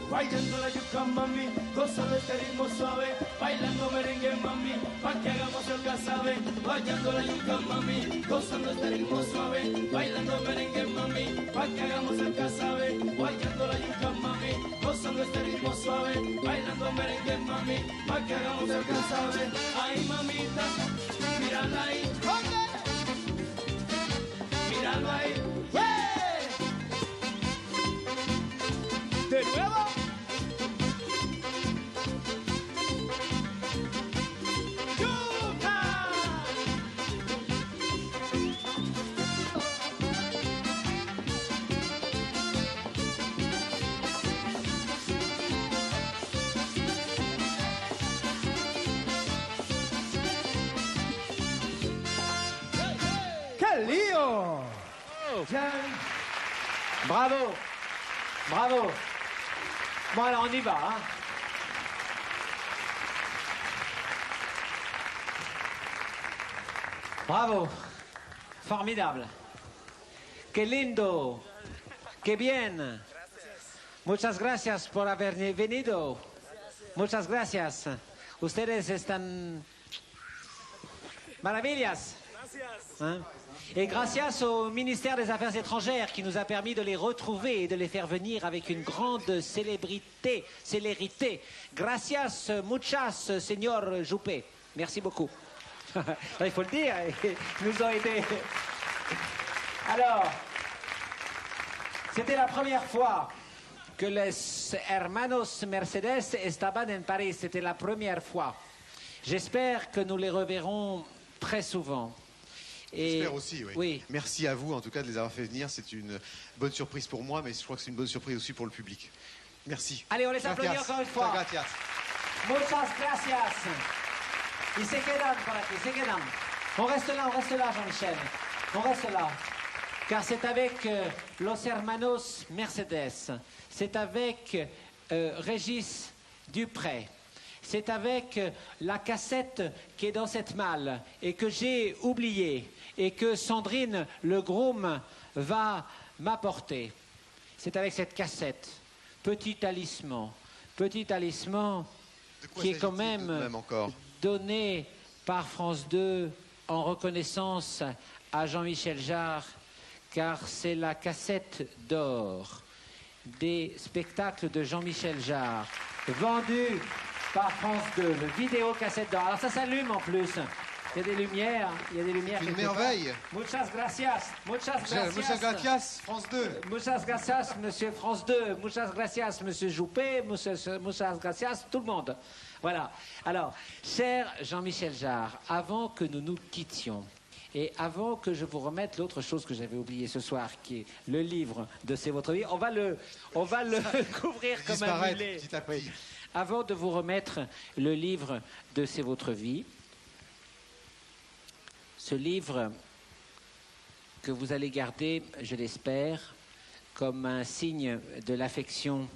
Bailando la yuca, mami, gozando este ritmo suave. Bailando merengue, mami, pa' que hagamos el casabe. Bailando la yuca, mami, gozando este ritmo suave. Bailando merengue, mami, pa' que hagamos el casabe. Bailando la yuca, mami, gozando este ritmo suave. Bailando merengue, mami, pa' que hagamos el casabe. Ay, mamita, mírala ahí. Mírala ahí. ¡Yeah! De nuevo. Bravo. Bravo. Bravo. Bon, alors on y va, hein. Bravo. Formidable. Qué lindo. Qué bien. Muchas gracias por haber venido. Muchas gracias. Ustedes están maravillas. Hein? Et gracias au ministère des Affaires étrangères qui nous a permis de les retrouver et de les faire venir avec une grande célérité. Gracias, muchas, señor Juppé. Merci beaucoup. Il faut le dire, ils nous ont aidés. Alors, c'était la première fois que les hermanos Mercedes estaban en Paris. C'était la première fois. J'espère que nous les reverrons très souvent. J'espère aussi, oui. Oui. Merci à vous, en tout cas, de les avoir fait venir. C'est une bonne surprise pour moi, mais je crois que c'est une bonne surprise aussi pour le public. Merci. Allez, on les applaudit encore une fois. Gracias. Muchas gracias. Ils se quedan por aquí, se quedan. On reste là, Jean-Michel. On reste là. Car c'est avec los hermanos Mercedes. C'est avec Régis Dupré. C'est avec la cassette qui est dans cette malle et que j'ai oubliée et que Sandrine Le Groom va m'apporter. C'est avec cette cassette, petit talisman qui est quand même donné par France 2 en reconnaissance à Jean-Michel Jarre, car c'est la cassette d'or des spectacles de Jean-Michel Jarre, vendue par France 2, le vidéo cassette d'or. Alors ça s'allume en plus. Il y a des lumières. Une merveille. Muchas gracias. Muchas gracias, France 2. Muchas gracias, monsieur France 2. Muchas gracias, monsieur Juppé. Muchas gracias, tout le monde. Voilà. Alors, cher Jean-Michel Jarre, avant que nous nous quittions, et avant que je vous remette l'autre chose que j'avais oubliée ce soir, qui est le livre de C'est votre vie, on va le couvrir comme un mulet. Petit à petit. Avant de vous remettre le livre de C'est votre vie, ce livre que vous allez garder, je l'espère, comme un signe de l'affection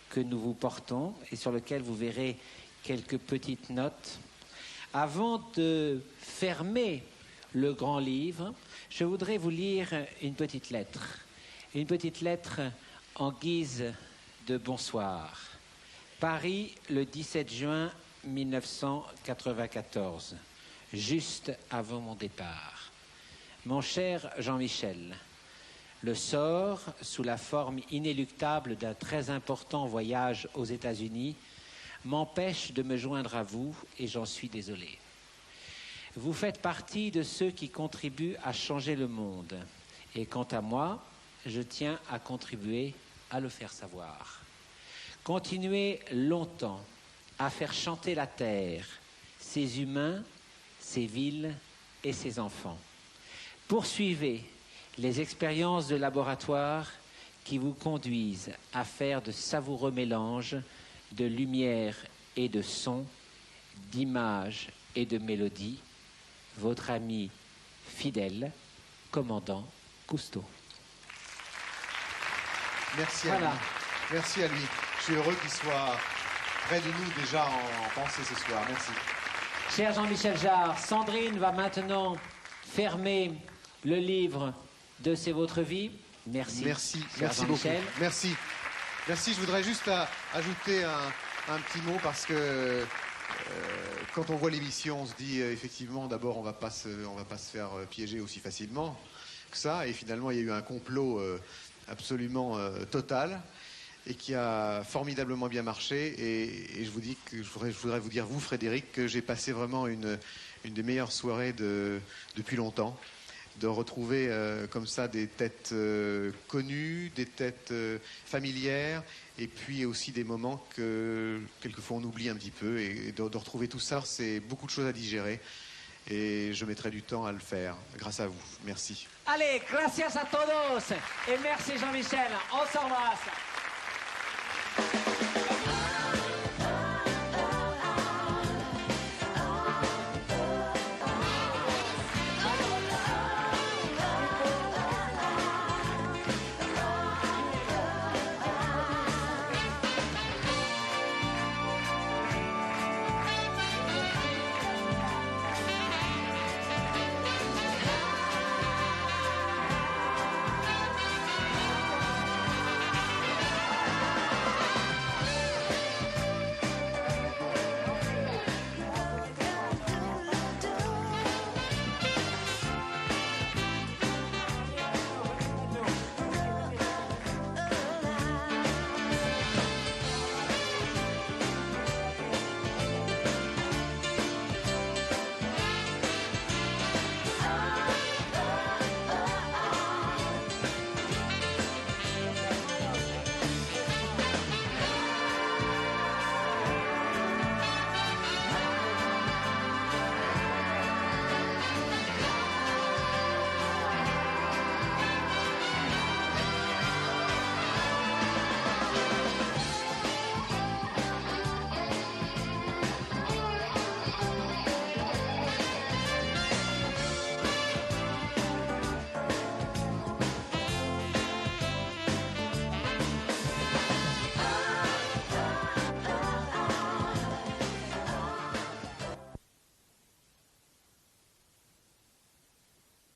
que nous vous portons et sur lequel vous verrez quelques petites notes. Avant de fermer le grand livre, je voudrais vous lire une petite lettre en guise de bonsoir. Paris, le 17 juin 1994, juste avant mon départ. Mon cher Jean-Michel, le sort, sous la forme inéluctable d'un très important voyage aux États-Unis, m'empêche de me joindre à vous et j'en suis désolé. Vous faites partie de ceux qui contribuent à changer le monde. Et quant à moi, je tiens à contribuer à le faire savoir. Continuez longtemps à faire chanter la terre, ses humains, ses villes et ses enfants. Poursuivez les expériences de laboratoire qui vous conduisent à faire de savoureux mélanges de lumière et de son, d'images et de mélodies. Votre ami fidèle, commandant Cousteau. Merci à lui. Merci à lui. Je suis heureux qu'il soit près de nous déjà en pensée ce soir. Merci. Cher Jean-Michel Jarre, Sandrine va maintenant fermer le livre de C'est votre vie. Merci. Merci beaucoup. Merci. Merci. Je voudrais juste ajouter un petit mot parce que quand on voit l'émission, on se dit effectivement, d'abord, on va pas se faire piéger aussi facilement que ça. Et finalement, il y a eu un complot absolument total et qui a formidablement bien marché. Et je voudrais vous dire, vous, Frédéric, que j'ai passé vraiment une des meilleures soirées depuis longtemps. De retrouver comme ça des têtes connues, des têtes familières, et puis aussi des moments que quelquefois on oublie un petit peu. Et de retrouver tout ça, c'est beaucoup de choses à digérer. Et je mettrai du temps à le faire, grâce à vous. Merci. Allez, gracias a todos. Et merci Jean-Michel. On s'embrasse.